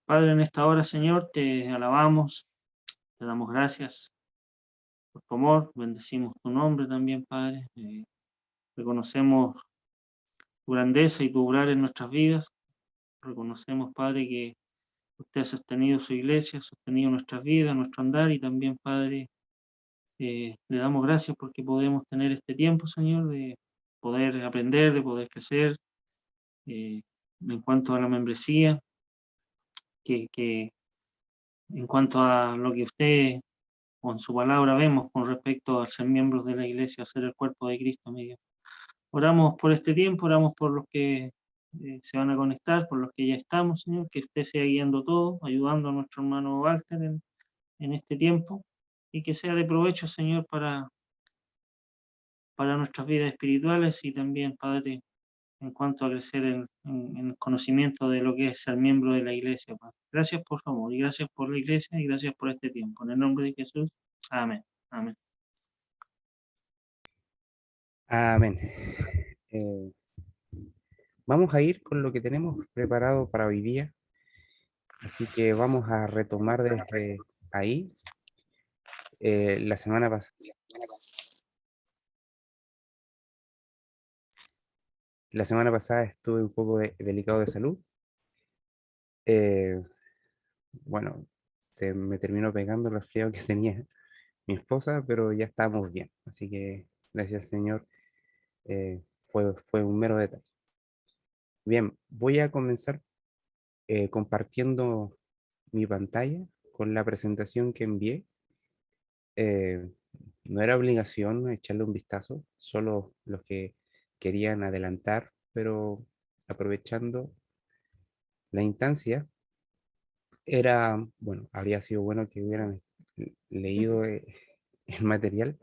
Padre, en esta hora, Señor, te alabamos, te damos gracias por tu amor, bendecimos tu nombre también, Padre. Reconocemos tu grandeza y tu obrar en nuestras vidas. Reconocemos, Padre, que usted ha sostenido su iglesia, ha sostenido nuestras vidas, nuestro andar, y también, Padre, le damos gracias porque podemos tener este tiempo, Señor, de poder aprender, de poder crecer, en cuanto a la membresía, que en cuanto a lo que usted con su palabra vemos con respecto a ser miembros de la iglesia, a ser el cuerpo de Cristo, amigo. Oramos por este tiempo, oramos por los que se van a conectar, por los que ya estamos, Señor, que usted sea guiando todo, ayudando a nuestro hermano Walter en este tiempo, y que sea de provecho, Señor, para nuestras vidas espirituales y también, Padre, en cuanto a crecer en el conocimiento de lo que es ser miembro de la iglesia, Padre. Gracias por su amor, y gracias por la iglesia, y gracias por este tiempo. En el nombre de Jesús, amén. Amén. Amén. Vamos a ir con lo que tenemos preparado para hoy día. Así que vamos a retomar desde ahí. La semana pasada. La semana pasada estuve un poco delicado de salud. Bueno, se me terminó pegando el resfriado que tenía mi esposa, pero ya estamos bien. Así que gracias, Señor. Fue un mero detalle. Bien, voy a comenzar compartiendo mi pantalla con la presentación que envié. No era obligación echarle un vistazo, solo los que querían adelantar, pero aprovechando la instancia, bueno, habría sido bueno que hubieran leído el material.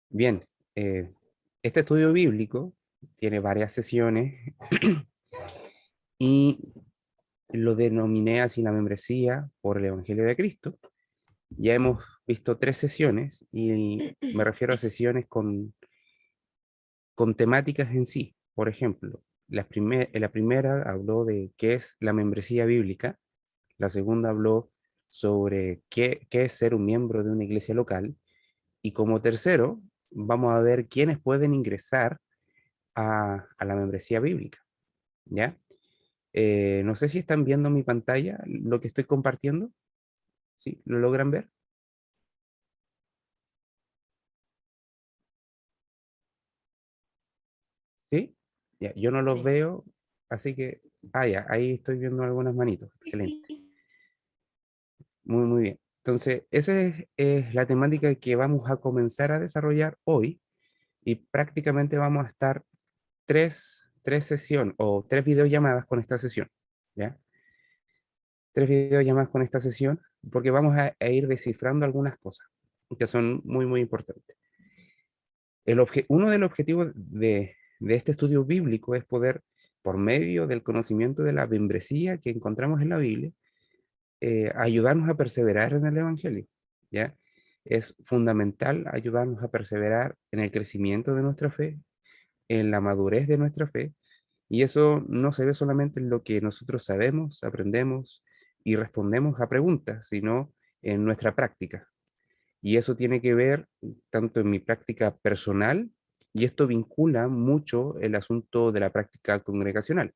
Bien, este estudio bíblico tiene varias sesiones y lo denominé así la membresía por el Evangelio de Cristo. Ya hemos visto 3 sesiones y me refiero a sesiones con temáticas en sí. Por ejemplo, la primera habló de qué es la membresía bíblica, la segunda habló sobre qué es ser un miembro de una iglesia local, y como tercero vamos a ver quiénes pueden ingresar a la membresía bíblica, ¿ya? No sé si están viendo mi pantalla, lo que estoy compartiendo, ¿sí? ¿Lo logran ver? ¿Sí? Ya, yo no los Sí. veo, así que, ya, ahí estoy viendo algunas manitos, excelente. Muy, muy bien. Entonces, esa es la temática que vamos a comenzar a desarrollar hoy, y prácticamente vamos a estar tres sesiones o 3 videollamadas con esta sesión, ¿ya? 3 videollamadas con esta sesión, porque vamos a ir descifrando algunas cosas que son muy, muy importantes. Uno de los objetivos de este estudio bíblico es poder, por medio del conocimiento de la membresía que encontramos en la Biblia, ayudarnos a perseverar en el Evangelio, ¿ya? Es fundamental ayudarnos a perseverar en el crecimiento de nuestra fe, en la madurez de nuestra fe, y eso no se ve solamente en lo que nosotros sabemos, aprendemos y respondemos a preguntas, sino en nuestra práctica. Y eso tiene que ver tanto en mi práctica personal, y esto vincula mucho el asunto de la práctica congregacional.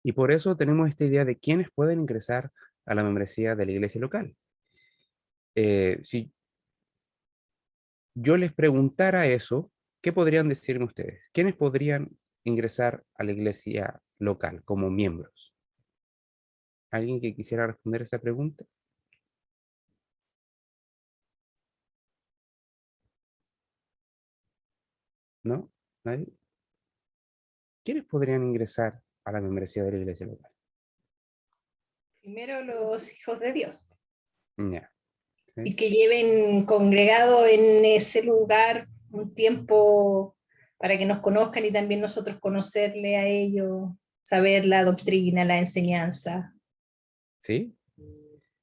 Y por eso tenemos esta idea de quiénes pueden ingresar a la membresía de la iglesia local. Si yo les preguntara eso, ¿qué podrían decirme ustedes? ¿Quiénes podrían ingresar a la iglesia local como miembros? ¿Alguien que quisiera responder esa pregunta? ¿No? ¿Nadie? ¿Quiénes podrían ingresar a la membresía de la iglesia local? Primero los hijos de Dios Ya, y ¿sí? que lleven congregado en ese lugar un tiempo para que nos conozcan y también nosotros conocerle a ellos, saber la doctrina, la enseñanza. ¿Sí?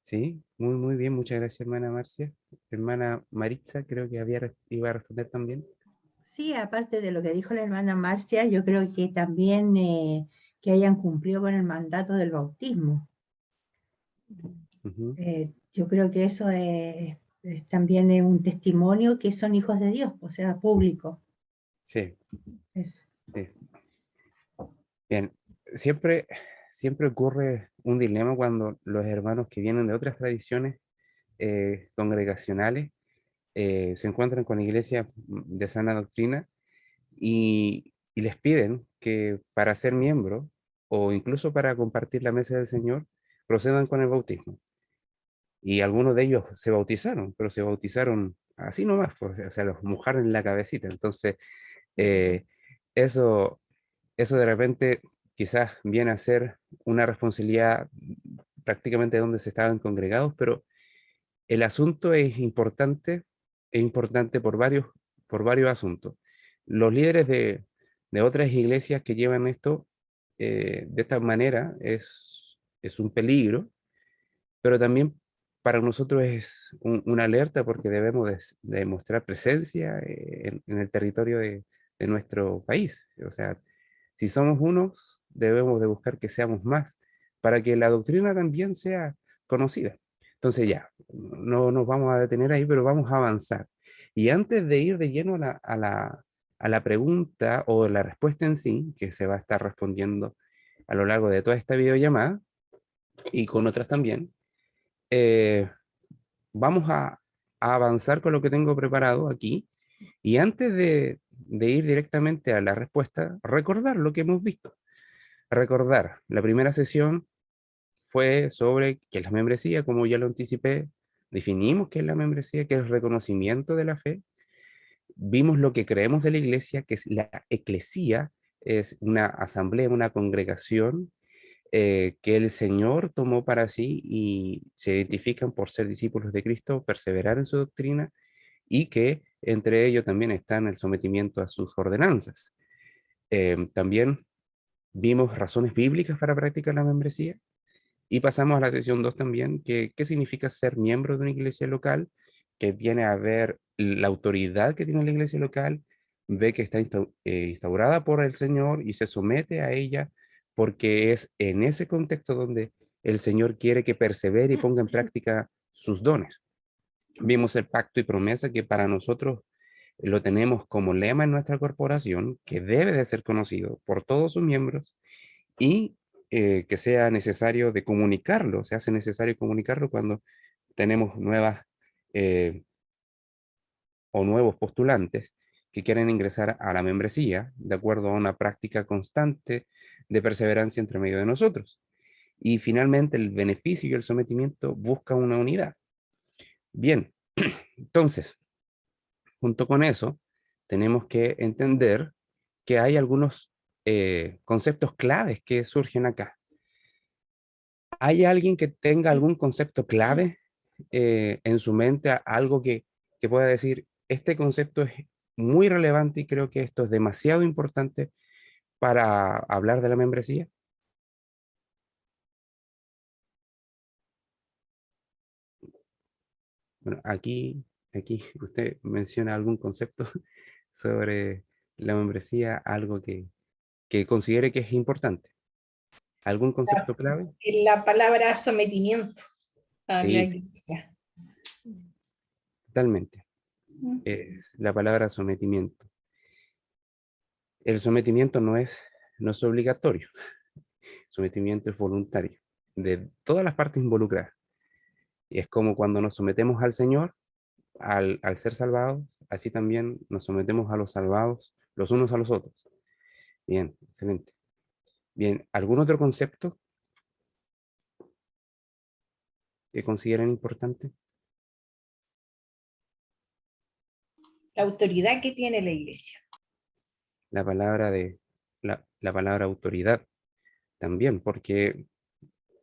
Sí, muy, muy bien. Muchas gracias, hermana Marcia. Hermana Maritza, creo que iba a responder también. Sí, aparte de lo que dijo la hermana Marcia, yo creo que también que hayan cumplido con el mandato del bautismo. Ujú. Yo creo que eso también es un testimonio que son hijos de Dios, o sea, público. Sí, Eso. sí. Bien, siempre ocurre un dilema cuando los hermanos que vienen de otras tradiciones congregacionales se encuentran con iglesias de sana doctrina y les piden que para ser miembro o incluso para compartir la mesa del Señor procedan con el bautismo. Y algunos de ellos se bautizaron, pero se bautizaron así nomás, pues, o sea, los mojaron en la cabecita. Entonces, eh, eso, eso de repente quizás viene a ser una responsabilidad prácticamente de donde se estaban congregados, pero el asunto es importante por varios asuntos. Los líderes de otras iglesias que llevan esto de esta manera es un peligro, pero también para nosotros es una alerta porque debemos de mostrar presencia en el territorio de nuestro país. O sea, si somos unos, debemos de buscar que seamos más para que la doctrina también sea conocida. Entonces ya, no nos vamos a detener ahí, pero vamos a avanzar. Y antes de ir de lleno a la pregunta o la respuesta en sí, que se va a estar respondiendo a lo largo de toda esta videollamada y con otras también, eh, vamos a avanzar con lo que tengo preparado aquí. Y antes de ir directamente a la respuesta, recordar lo que hemos visto. Recordar, la primera sesión fue sobre qué es la membresía, como ya lo anticipé, definimos qué es la membresía, qué es el reconocimiento de la fe, vimos lo que creemos de la iglesia, que es la eclesía, es una asamblea, una congregación que el Señor tomó para sí y se identifican por ser discípulos de Cristo, perseverar en su doctrina y que entre ellos también están el sometimiento a sus ordenanzas. También vimos razones bíblicas para practicar la membresía y pasamos a la sesión 2 también, que qué significa ser miembro de una iglesia local, que viene a ver la autoridad que tiene la iglesia local, ve que está instaurada por el Señor y se somete a ella, porque es en ese contexto donde el Señor quiere que persevere y ponga en práctica sus dones. Vimos el pacto y promesa que para nosotros lo tenemos como lema en nuestra corporación, que debe de ser conocido por todos sus miembros y que sea necesario de comunicarlo, se hace necesario comunicarlo cuando tenemos nuevas eh, o nuevos postulantes que quieren ingresar a la membresía de acuerdo a una práctica constante de perseverancia entre medio de nosotros. Y finalmente el beneficio y el sometimiento busca una unidad. Bien, entonces, junto con eso, tenemos que entender que hay algunos conceptos claves que surgen acá. ¿Hay alguien que tenga algún concepto clave en su mente, algo que pueda decir, este concepto es muy relevante y creo que esto es demasiado importante para hablar de la membresía? Bueno, aquí usted menciona algún concepto sobre la membresía, algo que considere que es importante. ¿Algún concepto clave? La palabra sometimiento a la Sí, iglesia. totalmente. Es la palabra sometimiento. El sometimiento no es obligatorio. Sometimiento es voluntario de todas las partes involucradas. Y es como cuando nos sometemos al Señor, al ser salvados, así también nos sometemos a los salvados los unos a los otros. Bien, excelente. Bien, ¿algún otro concepto que consideren importante? La autoridad que tiene la iglesia. La palabra la palabra autoridad también, porque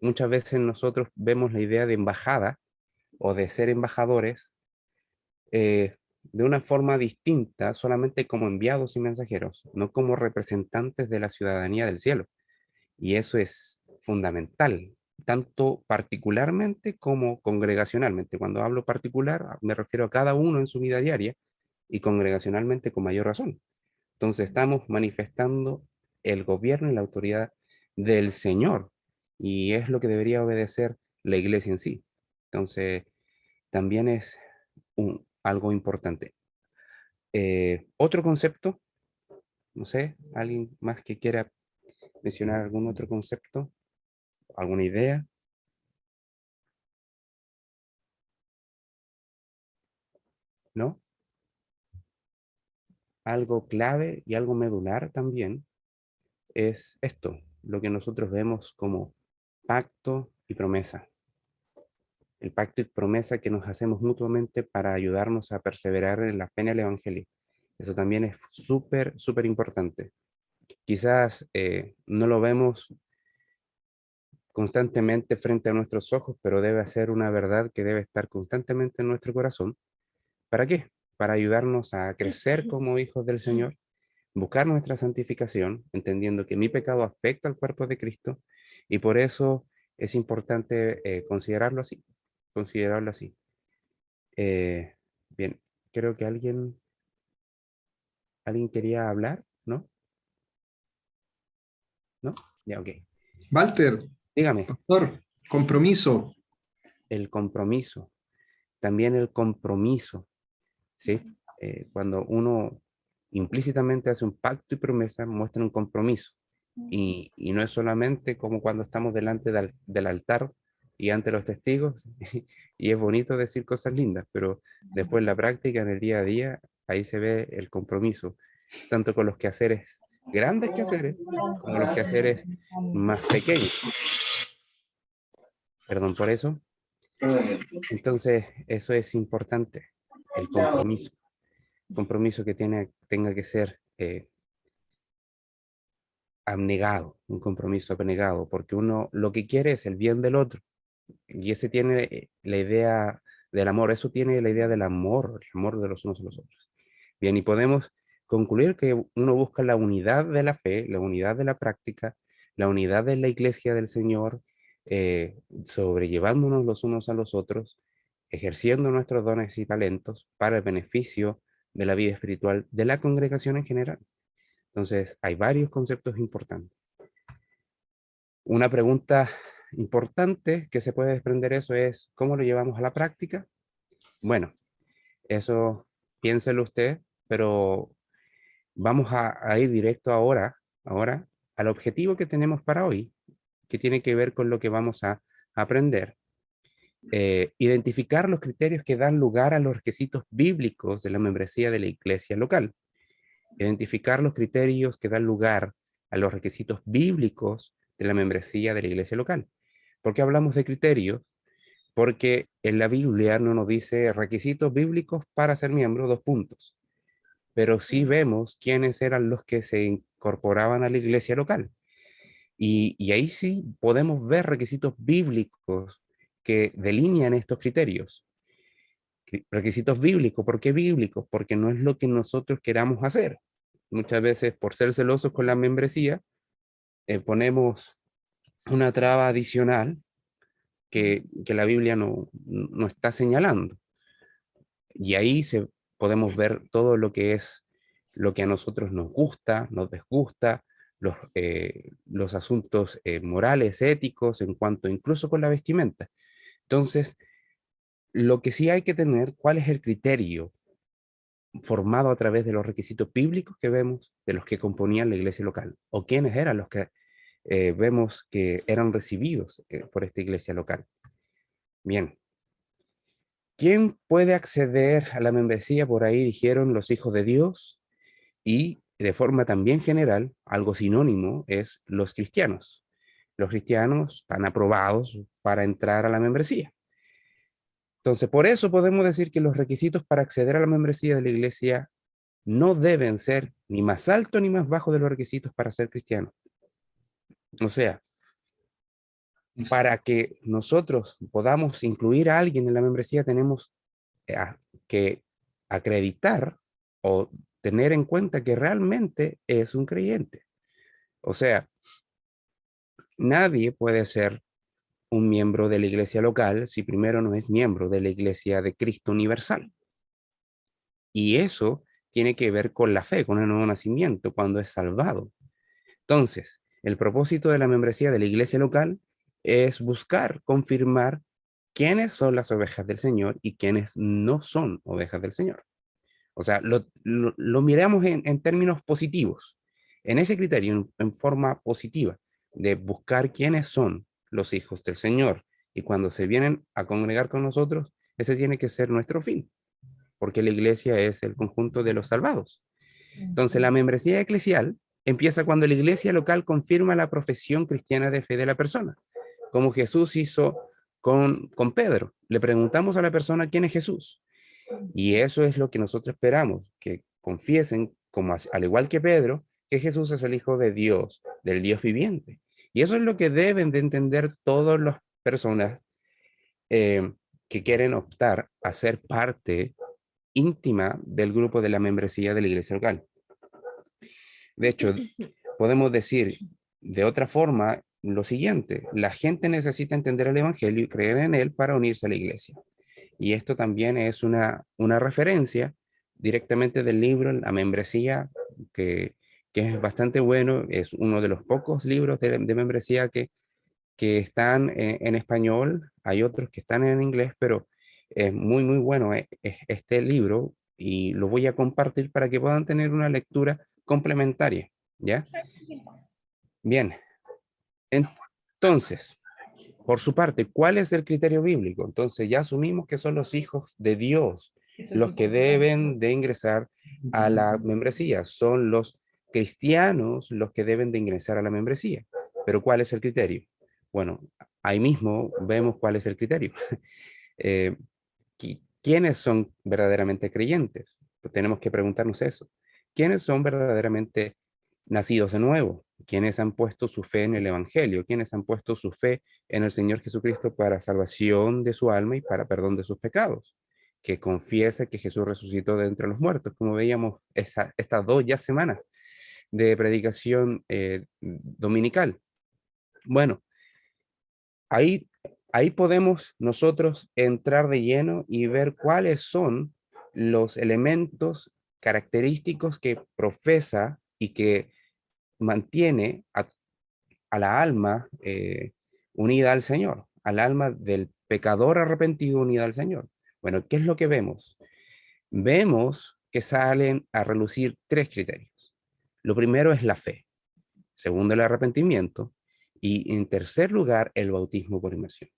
muchas veces nosotros vemos la idea de embajada o de ser embajadores de una forma distinta, solamente como enviados y mensajeros, no como representantes de la ciudadanía del cielo. Y eso es fundamental, tanto particularmente como congregacionalmente. Cuando hablo particular, me refiero a cada uno en su vida diaria, y congregacionalmente con mayor razón. Entonces estamos manifestando el gobierno y la autoridad del Señor, y es lo que debería obedecer la iglesia en sí. Entonces, también es algo importante. Otro concepto, no sé, alguien más que quiera mencionar algún otro concepto, alguna idea. ¿No? Algo clave y algo medular también es esto, lo que nosotros vemos como pacto y promesa. El pacto y promesa que nos hacemos mutuamente para ayudarnos a perseverar en la fe en el Evangelio. Eso también es súper, súper importante. Quizás no lo vemos constantemente frente a nuestros ojos, pero debe ser una verdad que debe estar constantemente en nuestro corazón. ¿Para qué? Para ayudarnos a crecer como hijos del Señor, buscar nuestra santificación, entendiendo que mi pecado afecta al cuerpo de Cristo, y por eso es importante considerarlo así, considerarlo así. Bien, creo que alguien quería hablar, ¿no? ¿No? Ya, ok. Walter, Dígame, pastor, compromiso. el compromiso, también el compromiso, ¿sí? Cuando uno implícitamente hace un pacto y promesa, muestra un compromiso. Y no es solamente como cuando estamos delante del altar y ante los testigos, y es bonito decir cosas lindas, pero después en la práctica, en el día a día, ahí se ve el compromiso, tanto con los quehaceres, grandes quehaceres, como los quehaceres más pequeños. Perdón por eso. Entonces, eso es importante, el compromiso. Compromiso que tenga que ser abnegado, un compromiso abnegado, porque uno lo que quiere es el bien del otro, y ese tiene la idea del amor, eso tiene la idea del amor, el amor de los unos a los otros. Bien, y podemos concluir que uno busca la unidad de la fe, la unidad de la práctica, la unidad de la iglesia del Señor, sobrellevándonos los unos a los otros, ejerciendo nuestros dones y talentos para el beneficio de la vida espiritual de la congregación en general. Entonces, hay varios conceptos importantes. Una pregunta importante que se puede desprender eso es, ¿cómo lo llevamos a la práctica? Bueno, eso piénselo usted, pero vamos a ir directo ahora al objetivo que tenemos para hoy, que tiene que ver con lo que vamos a aprender. Identificar los criterios que dan lugar a los requisitos bíblicos de la membresía de la iglesia local. Identificar los criterios que dan lugar a los requisitos bíblicos de la membresía de la iglesia local. ¿Por qué hablamos de criterios? Porque en la Biblia no nos dice requisitos bíblicos para ser miembro, 2 puntos. Pero sí vemos quiénes eran los que se incorporaban a la iglesia local. Y ahí sí podemos ver requisitos bíblicos que delinean estos criterios. Requisitos bíblicos, ¿por qué bíblicos? Porque no es lo que nosotros queramos hacer. Muchas veces por ser celosos con la membresía, ponemos una traba adicional que la Biblia no está señalando. Y ahí podemos ver todo lo que es lo que a nosotros nos gusta, nos desgusta, los asuntos morales, éticos, en cuanto incluso con la vestimenta. Entonces, lo que sí hay que tener, ¿cuál es el criterio formado a través de los requisitos bíblicos que vemos de los que componían la iglesia local? ¿O quiénes eran los que vemos que eran recibidos por esta iglesia local? Bien. ¿Quién puede acceder a la membresía? Por ahí dijeron los hijos de Dios, y de forma también general, algo sinónimo es los cristianos. Los cristianos están aprobados para entrar a la membresía. Entonces, por eso podemos decir que los requisitos para acceder a la membresía de la iglesia no deben ser ni más altos ni más bajos de los requisitos para ser cristiano. O sea, para que nosotros podamos incluir a alguien en la membresía, tenemos que acreditar o tener en cuenta que realmente es un creyente. O sea, nadie puede ser un miembro de la iglesia local si primero no es miembro de la iglesia de Cristo universal. Y eso tiene que ver con la fe, con el nuevo nacimiento, cuando es salvado. Entonces, el propósito de la membresía de la iglesia local es buscar confirmar quiénes son las ovejas del Señor y quiénes no son ovejas del Señor. O sea, lo miramos en términos positivos, en ese criterio, en forma positiva, de buscar quiénes son los hijos del Señor. Y cuando se vienen a congregar con nosotros, ese tiene que ser nuestro fin, porque la iglesia es el conjunto de los salvados. Entonces, la membresía eclesial empieza cuando la iglesia local confirma la profesión cristiana de fe de la persona, como Jesús hizo con Pedro. Le preguntamos a la persona quién es Jesús. Y eso es lo que nosotros esperamos, que confiesen, como al igual que Pedro, que Jesús es el Hijo de Dios, del Dios viviente. Y eso es lo que deben de entender todas las personas que quieren optar a ser parte íntima del grupo de la membresía de la iglesia local. De hecho, podemos decir de otra forma lo siguiente: la gente necesita entender el Evangelio y creer en él para unirse a la iglesia. Y esto también es una referencia directamente del libro La Membresía, que es bastante bueno, es uno de los pocos libros de membresía que están en español, hay otros que están en inglés, pero es muy, muy bueno este libro, y lo voy a compartir para que puedan tener una lectura complementaria, ¿ya? Bien, entonces, por su parte, ¿cuál es el criterio bíblico? Entonces ya asumimos que son los hijos de Dios los que deben de ingresar a la membresía, son los cristianos los que deben de ingresar a la membresía. Pero ¿cuál es el criterio? Bueno, ahí mismo vemos cuál es el criterio. ¿Quiénes son verdaderamente creyentes? Pues tenemos que preguntarnos eso. ¿Quiénes son verdaderamente nacidos de nuevo? ¿Quiénes han puesto su fe en el Evangelio? ¿Quiénes han puesto su fe en el Señor Jesucristo para salvación de su alma y para perdón de sus pecados? Que confiesa que Jesús resucitó de entre los muertos, como veíamos estas 2 ya semanas de predicación dominical. Bueno, ahí podemos nosotros entrar de lleno y ver cuáles son los elementos característicos que profesa y que mantiene a la alma unida al Señor, al alma del pecador arrepentido unida al Señor. Bueno, ¿qué es lo que vemos? Vemos que salen a relucir 3 criterios. Lo primero es la fe, segundo el arrepentimiento, y en tercer lugar el bautismo por inmersión.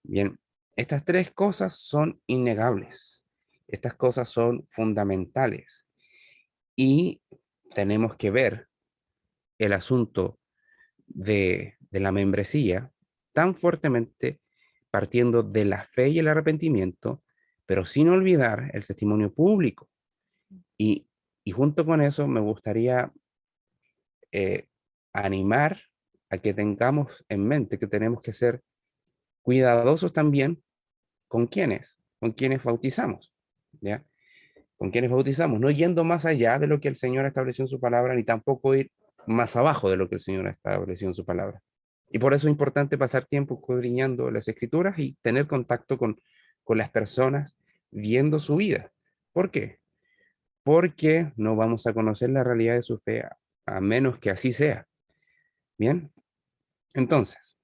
Bien, estas 3 cosas son innegables, estas cosas son fundamentales, y tenemos que ver el asunto de la membresía tan fuertemente partiendo de la fe y el arrepentimiento, pero sin olvidar el testimonio público. Y junto con eso me gustaría animar a que tengamos en mente que tenemos que ser cuidadosos también con quienes bautizamos, ¿ya? Con quienes bautizamos, no yendo más allá de lo que el Señor estableció en su palabra, ni tampoco ir más abajo de lo que el Señor estableció en su palabra. Y por eso es importante pasar tiempo escudriñando las Escrituras y tener contacto con las personas, viendo su vida. ¿Por qué? Porque no vamos a conocer la realidad de su fe a menos que así sea. Bien, entonces,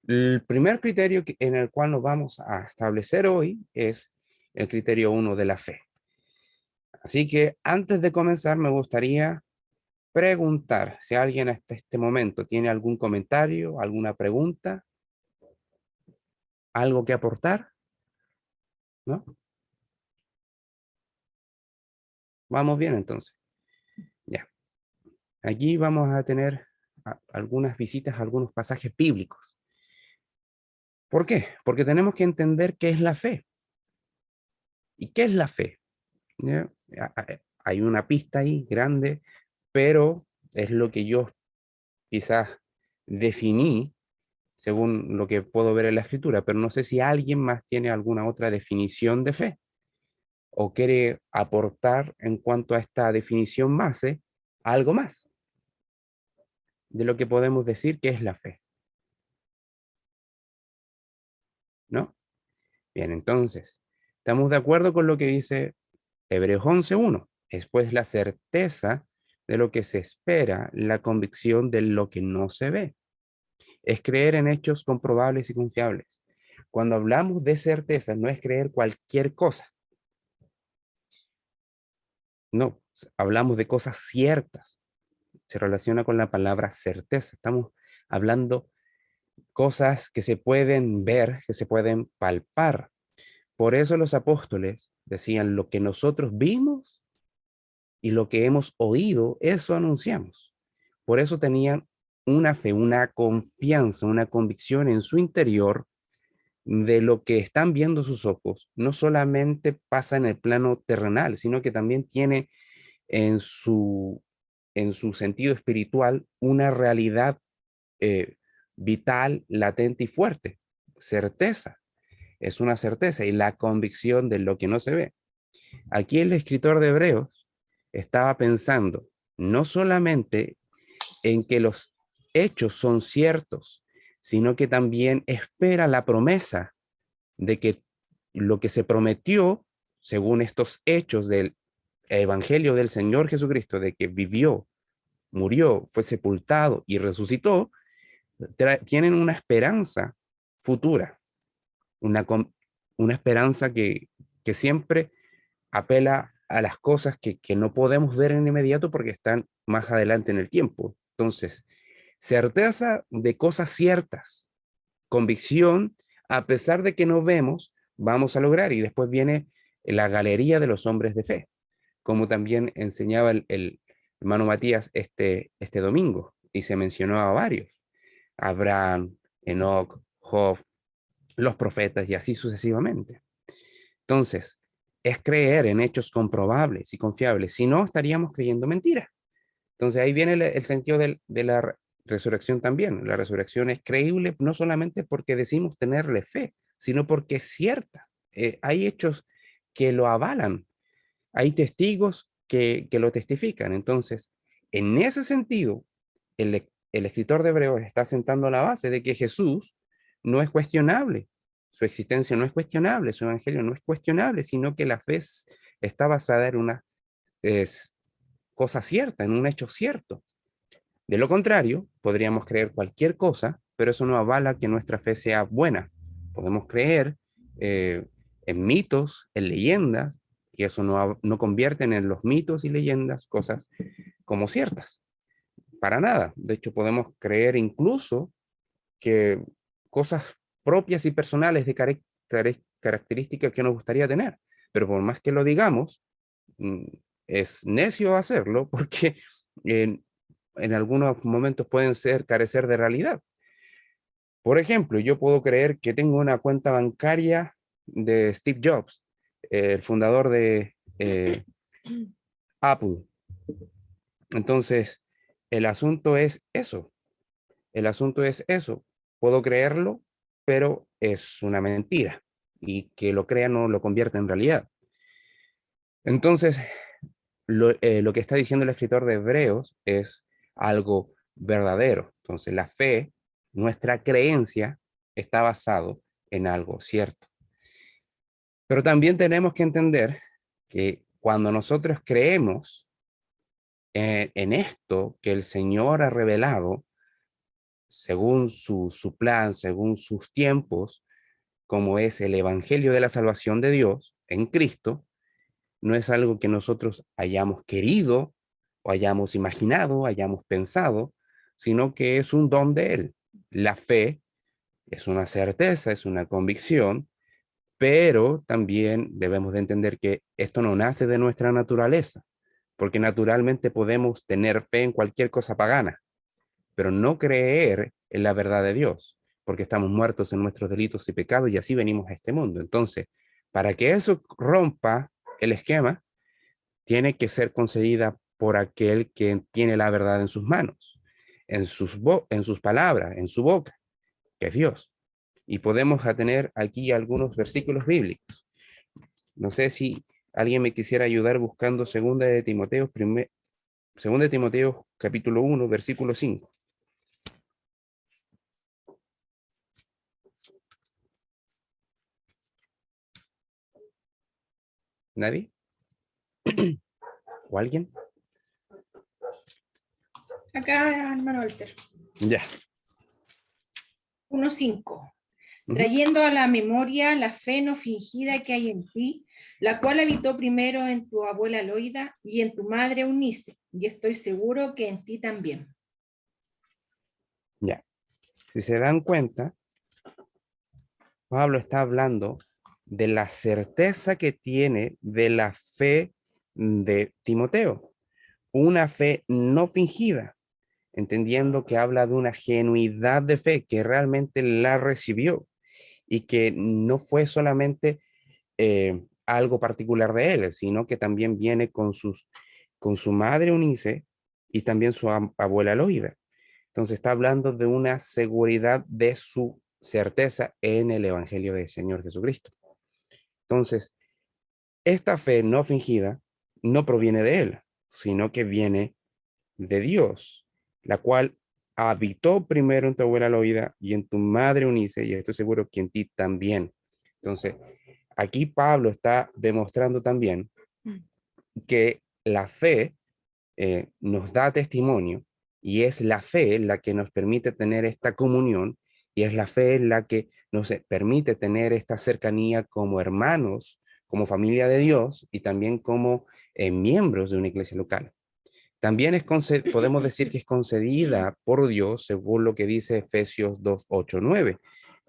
el primer criterio en el cual nos vamos a establecer hoy es el criterio 1 de la fe. Así que antes de comenzar me gustaría preguntar si alguien hasta este momento tiene algún comentario, alguna pregunta, algo que aportar, ¿no? Vamos bien entonces. Ya. Aquí vamos a tener algunas visitas a algunos pasajes bíblicos. ¿Por qué? Porque tenemos que entender qué es la fe. ¿Y qué es la fe? ¿Ya? Hay una pista ahí grande, pero es lo que yo quizás definí según lo que puedo ver en la escritura, pero no sé si alguien más tiene alguna otra definición de fe o quiere aportar en cuanto a esta definición base algo más de lo que podemos decir que es la fe, ¿no? Bien, entonces, ¿estamos de acuerdo con lo que dice Hebreos 11:1. Es pues la certeza de lo que se espera, la convicción de lo que no se ve. Es creer en hechos comprobables y confiables. Cuando hablamos de certeza, no es creer cualquier cosa. No, hablamos de cosas ciertas. Se relaciona con la palabra certeza. Estamos hablando cosas que se pueden ver, que se pueden palpar. Por eso los apóstoles decían, lo que nosotros vimos y lo que hemos oído, eso anunciamos. Por eso tenían una fe, una confianza, una convicción en su interior de lo que están viendo sus ojos. No solamente pasa en el plano terrenal, sino que también tiene en en su sentido espiritual una realidad vital, latente y fuerte. Certeza, es una certeza y la convicción de lo que no se ve. Aquí el escritor de Hebreos estaba pensando no solamente en que los hechos son ciertos, sino que también espera la promesa de que lo que se prometió, según estos hechos del Evangelio del Señor Jesucristo, de que vivió, murió, fue sepultado y resucitó, tienen una esperanza futura, una, una esperanza que siempre apela a las cosas que no podemos ver en inmediato porque están más adelante en el tiempo. Entonces, certeza de cosas ciertas, convicción, a pesar de que no vemos, vamos a lograr. Y después viene la galería de los hombres de fe, como también enseñaba el hermano Matías este domingo, y se mencionó a varios: Abraham, Enoc, Job, los profetas y así sucesivamente. Entonces, es creer en hechos comprobables y confiables, si no estaríamos creyendo mentiras. Entonces ahí viene el sentido de la resurrección también. La resurrección es creíble no solamente porque decimos tenerle fe, sino porque es cierta. Hay hechos que lo avalan, hay testigos que lo testifican. Entonces, en ese sentido, el escritor de Hebreos está sentando la base de que Jesús no es cuestionable, su existencia no es cuestionable, su evangelio no es cuestionable, sino que la fe está basada en una es, cosa cierta, en un hecho cierto. De lo contrario, podríamos creer cualquier cosa, pero eso no avala que nuestra fe sea buena. Podemos creer eh, en mitos, en leyendas, y eso no convierten en los mitos y leyendas cosas como ciertas. Para nada. De hecho, podemos creer incluso que cosas propias y personales de características que nos gustaría tener. Pero por más que lo digamos, mm, es necio hacerlo porque en algunos momentos pueden carecer de realidad. Por ejemplo, yo puedo creer que tengo una cuenta bancaria de Steve Jobs, el fundador de Apple. Entonces, el asunto es eso. El asunto es eso. Puedo creerlo, pero es una mentira. Y que lo crea no lo convierte en realidad. Entonces, lo que está diciendo el escritor de Hebreos es algo verdadero. Entonces, la fe, nuestra creencia, está basado en algo cierto. Pero también tenemos que entender que cuando nosotros creemos en esto que el Señor ha revelado, según su plan, según sus tiempos, como es el Evangelio de la salvación de Dios en Cristo, no es algo que nosotros hayamos querido o hayamos imaginado, hayamos pensado, sino que es un don de Él. La fe es una certeza, es una convicción, pero también debemos de entender que esto no nace de nuestra naturaleza, porque naturalmente podemos tener fe en cualquier cosa pagana, pero no creer en la verdad de Dios, porque estamos muertos en nuestros delitos y pecados y así venimos a este mundo. Entonces, para que eso rompa el esquema, tiene que ser concedida por aquel que tiene la verdad en sus manos, en sus palabras, en su boca, que es Dios. Y podemos tener aquí algunos versículos bíblicos. No sé si alguien me quisiera ayudar buscando segunda de Timoteo capítulo 1, versículo 5. ¿Nadie? ¿O alguien? Acá, hermano Walter. Ya. 1:5. Ujú. Trayendo a la memoria la fe no fingida que hay en ti, la cual habitó primero en tu abuela Loida y en tu madre Eunice, y estoy seguro que en ti también. Ya. Si se dan cuenta, Pablo está hablando de la certeza que tiene de la fe de Timoteo, una fe no fingida, entendiendo que habla de una genuidad de fe que realmente la recibió y que no fue solamente algo particular de él, sino que también viene con su madre Eunice y también su abuela Loida. Entonces está hablando de una seguridad de su certeza en el Evangelio del Señor Jesucristo. Entonces, esta fe no fingida no proviene de él, sino que viene de Dios, la cual habitó primero en tu abuela Loida y en tu madre Eunice, y estoy seguro que en ti también. Entonces, aquí Pablo está demostrando también que la fe nos da testimonio y es la fe la que nos permite tener esta comunión y es la fe la que nos permite tener esta cercanía como hermanos, como familia de Dios y también como miembros de una iglesia local. También podemos decir que es concedida por Dios según lo que dice Efesios 2, 8, 9.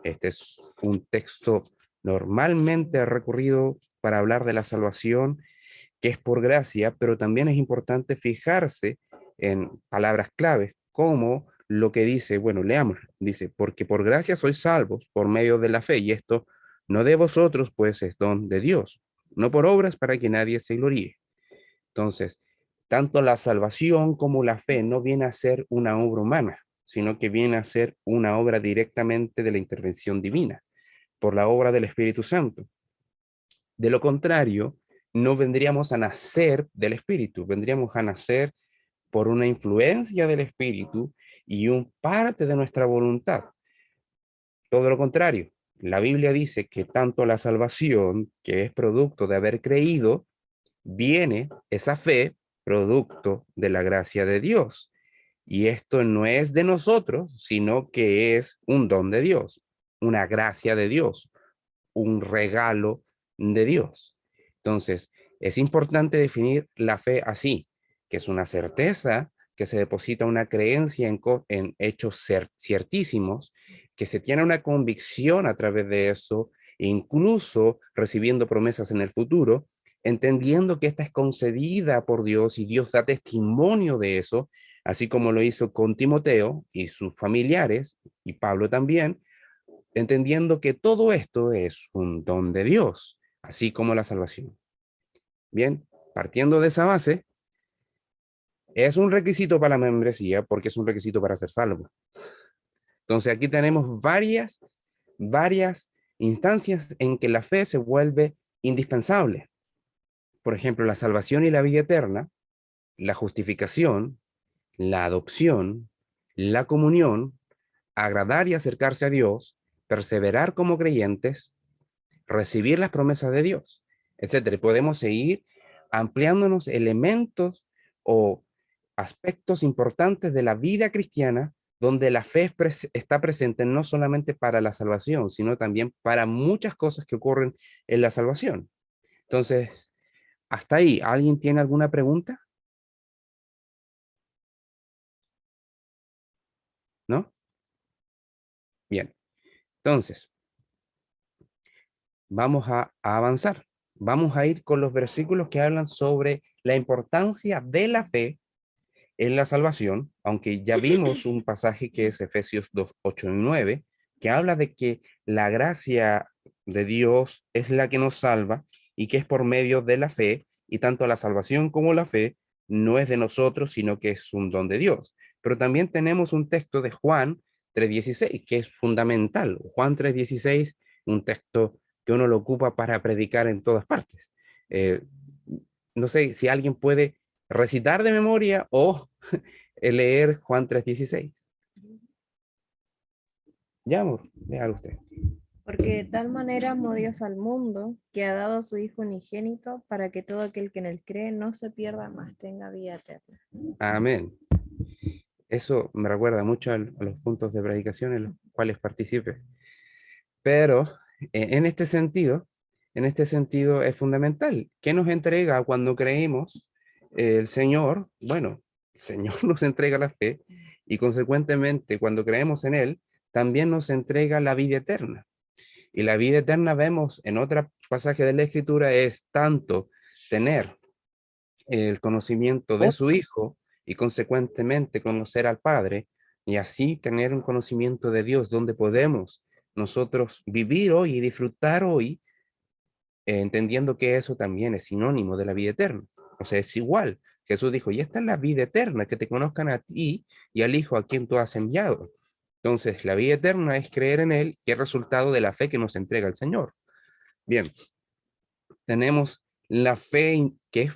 Este es un texto normalmente recurrido para hablar de la salvación, que es por gracia, pero también es importante fijarse en palabras claves, como lo que dice, bueno, leamos, dice, porque por gracia sois salvos por medio de la fe, y esto no de vosotros, pues es don de Dios, no por obras para que nadie se gloríe. Entonces, tanto la salvación como la fe no viene a ser una obra humana, sino que viene a ser una obra directamente de la intervención divina, por la obra del Espíritu Santo. De lo contrario, no vendríamos a nacer del Espíritu, vendríamos a nacer por una influencia del Espíritu y un parte de nuestra voluntad. Todo lo contrario, la Biblia dice que tanto la salvación, que es producto de haber creído, viene esa fe producto de la gracia de Dios. Y esto no es de nosotros, sino que es un don de Dios, una gracia de Dios, un regalo de Dios. Entonces, es importante definir la fe así, que es una certeza, que se deposita una creencia en hechos ciertísimos, que se tiene una convicción a través de eso, incluso recibiendo promesas en el futuro, entendiendo que esta es concedida por Dios y Dios da testimonio de eso, así como lo hizo con Timoteo y sus familiares, y Pablo también, entendiendo que todo esto es un don de Dios, así como la salvación. Bien, partiendo de esa base, es un requisito para la membresía porque es un requisito para ser salvo. Entonces aquí tenemos varias instancias en que la fe se vuelve indispensable. Por ejemplo, la salvación y la vida eterna, la justificación, la adopción, la comunión, agradar y acercarse a Dios, perseverar como creyentes, recibir las promesas de Dios, etcétera. Podemos seguir ampliándonos elementos o aspectos importantes de la vida cristiana donde la fe está presente no solamente para la salvación, sino también para muchas cosas que ocurren en la salvación. Entonces, hasta ahí, ¿alguien tiene alguna pregunta? ¿No? Bien. Entonces, vamos a avanzar. Vamos a ir con los versículos que hablan sobre la importancia de la fe en la salvación, aunque ya vimos un pasaje que es Efesios 2, 8 y 9, que habla de que la gracia de Dios es la que nos salva y que es por medio de la fe, y tanto la salvación como la fe no es de nosotros, sino que es un don de Dios. Pero también tenemos un texto de Juan 3:16, que es fundamental. Juan 3:16, un texto que uno lo ocupa para predicar en todas partes. Eh, no sé si alguien puede recitar de memoria o leer Juan 3:16. Ya, amor, léalo usted. Porque de tal manera amó Dios al mundo, que ha dado a su Hijo unigénito, para que todo aquel que en él cree no se pierda, mas tenga vida eterna. Amén. Eso me recuerda mucho a los puntos de predicación en los cuales participé. Pero en este sentido es fundamental. ¿Qué nos entrega cuando creemos? El Señor, bueno, el Señor nos entrega la fe y consecuentemente cuando creemos en Él, también nos entrega la vida eterna. Y la vida eterna vemos en otro pasaje de la Escritura es tanto tener el conocimiento de su Hijo y consecuentemente conocer al Padre y así tener un conocimiento de Dios donde podemos nosotros vivir hoy y disfrutar hoy, entendiendo que eso también es sinónimo de la vida eterna. O sea, es igual. Jesús dijo, y esta es la vida eterna, que te conozcan a ti y al Hijo a quien tú has enviado. Entonces, la vida eterna es creer en Él, que es resultado de la fe que nos entrega el Señor. Bien, tenemos la fe que es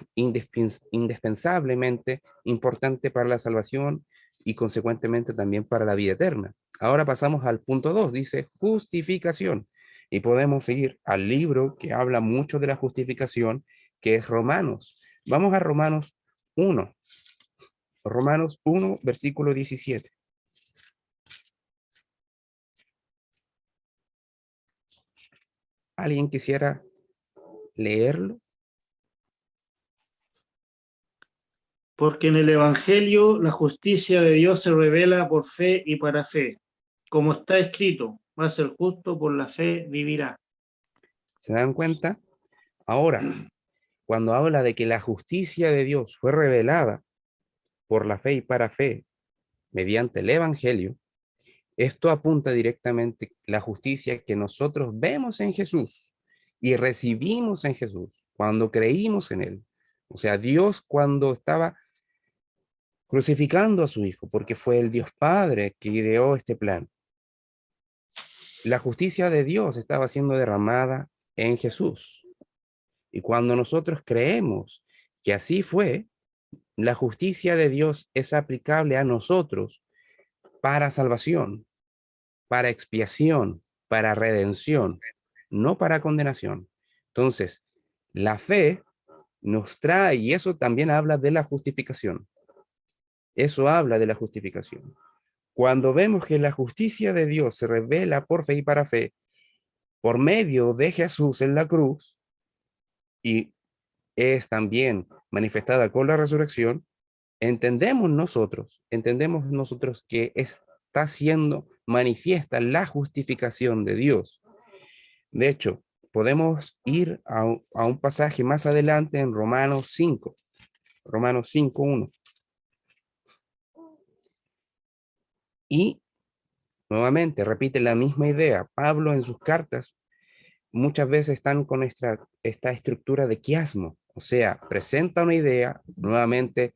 indispensablemente importante para la salvación y consecuentemente también para la vida eterna. Ahora pasamos al punto 2, dice justificación. Y podemos ir al libro que habla mucho de la justificación, que es Romanos. Vamos a Romanos 1. Romanos 1, versículo 17. ¿Alguien quisiera leerlo? Porque en el Evangelio la justicia de Dios se revela por fe y para fe. Como está escrito, va a ser justo por la fe vivirá. ¿Se dan cuenta? Ahora, cuando habla de que la justicia de Dios fue revelada por la fe y para fe mediante el Evangelio, esto apunta directamente la justicia que nosotros vemos en Jesús y recibimos en Jesús cuando creímos en Él. O sea, Dios cuando estaba crucificando a su Hijo, porque fue el Dios Padre que ideó este plan. La justicia de Dios estaba siendo derramada en Jesús. Y cuando nosotros creemos que así fue, la justicia de Dios es aplicable a nosotros para salvación, para expiación, para redención, no para condenación. Entonces, la fe nos trae, y eso también habla de la justificación. Eso habla de la justificación. Cuando vemos que la justicia de Dios se revela por fe y para fe, por medio de Jesús en la cruz, y es también manifestada con la resurrección, entendemos nosotros que está siendo manifiesta la justificación de Dios. De hecho, podemos ir a un pasaje más adelante en Romanos 5, Romanos 5:1. Y nuevamente repite la misma idea. Pablo en sus cartas muchas veces están con esta estructura de quiasmo, o sea, presenta una idea, nuevamente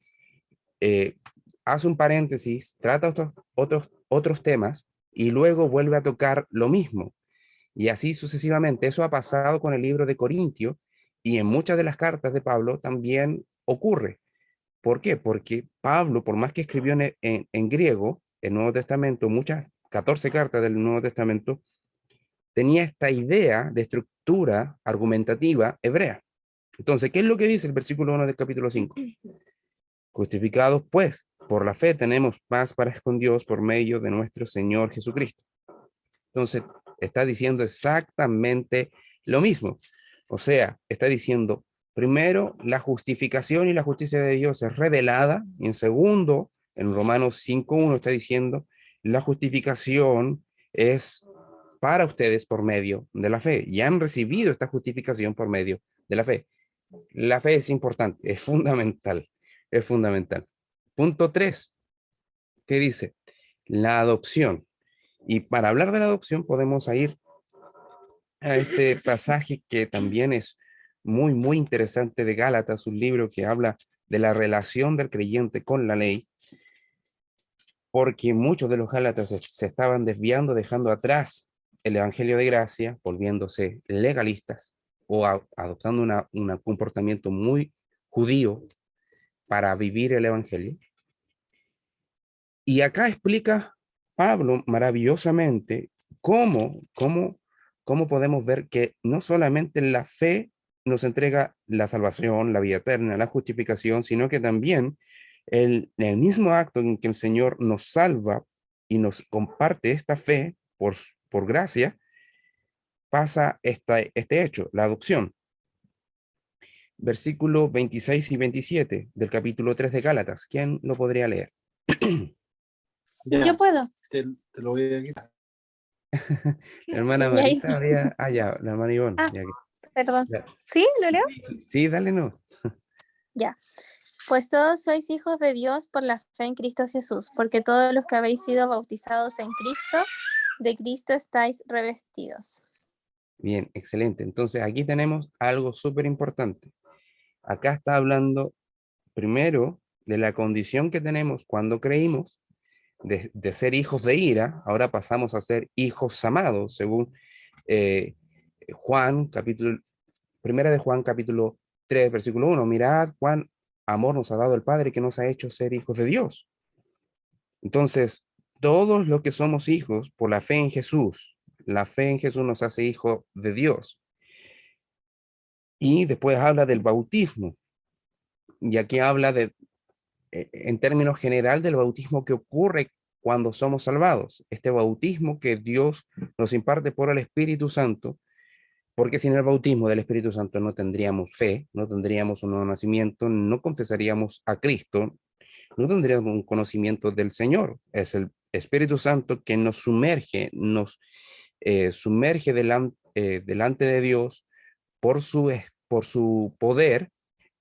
hace un paréntesis, trata otros temas y luego vuelve a tocar lo mismo. Y así sucesivamente. Eso ha pasado con el libro de Corintios y en muchas de las cartas de Pablo también ocurre. ¿Por qué? Porque Pablo, por más que escribió en griego el Nuevo Testamento, muchas, 14 cartas del Nuevo Testamento, tenía esta idea de estructura argumentativa hebrea. Entonces, ¿qué es lo que dice el versículo 1 del capítulo 5? Justificados, pues, por la fe tenemos paz para con Dios por medio de nuestro Señor Jesucristo. Entonces, está diciendo exactamente lo mismo. O sea, está diciendo, primero, la justificación y la justicia de Dios es revelada, y en segundo, en Romanos 5:1 está diciendo, la justificación es para ustedes por medio de la fe, y han recibido esta justificación por medio de la fe. La fe es importante, es fundamental, es fundamental. Punto 3, ¿qué dice? La adopción. Y para hablar de la adopción podemos ir a este pasaje que también es muy, muy interesante de Gálatas, un libro que habla de la relación del creyente con la ley, porque muchos de los Gálatas se estaban desviando, dejando atrás el Evangelio de gracia, volviéndose legalistas o adoptando un comportamiento muy judío para vivir el Evangelio. Y acá explica Pablo maravillosamente cómo cómo podemos ver que no solamente la fe nos entrega la salvación, la vida eterna, la justificación, sino que también el mismo acto en que el Señor nos salva y nos comparte esta fe por gracia, pasa este hecho, la adopción. Versículos 26 y 27 del capítulo 3 de Gálatas. ¿Quién lo podría leer? Ya, Yo puedo. te lo voy a quitar. La hermana Ya Marita hice. había... Ah, ya, la hermana Ivonne. Ah. Ya Perdón. ya. ¿Sí? ¿Lo leo? Sí, dale, no. Ya. Pues todos sois hijos de Dios por la fe en Cristo Jesús, porque todos los que habéis sido bautizados en Cristo, de Cristo estáis revestidos. Bien, excelente. Entonces aquí tenemos algo súper importante. Acá está hablando primero de la condición que tenemos cuando creímos de ser hijos de ira, ahora pasamos a ser hijos amados, según eh, Juan, primera de Juan, capítulo 3, versículo 1. Mirad cuán amor nos ha dado el Padre que nos ha hecho ser hijos de Dios. Entonces, todos los que somos hijos por la fe en Jesús, la fe en Jesús nos hace hijos de Dios. Y después habla del bautismo. Y aquí habla en términos general del bautismo que ocurre cuando somos salvados. Este bautismo que Dios nos imparte por el Espíritu Santo, porque sin el bautismo del Espíritu Santo no tendríamos fe, no tendríamos un nuevo nacimiento, no confesaríamos a Cristo, no tendríamos un conocimiento del Señor. Es el Espíritu Santo que nos sumerge delante de Dios por su poder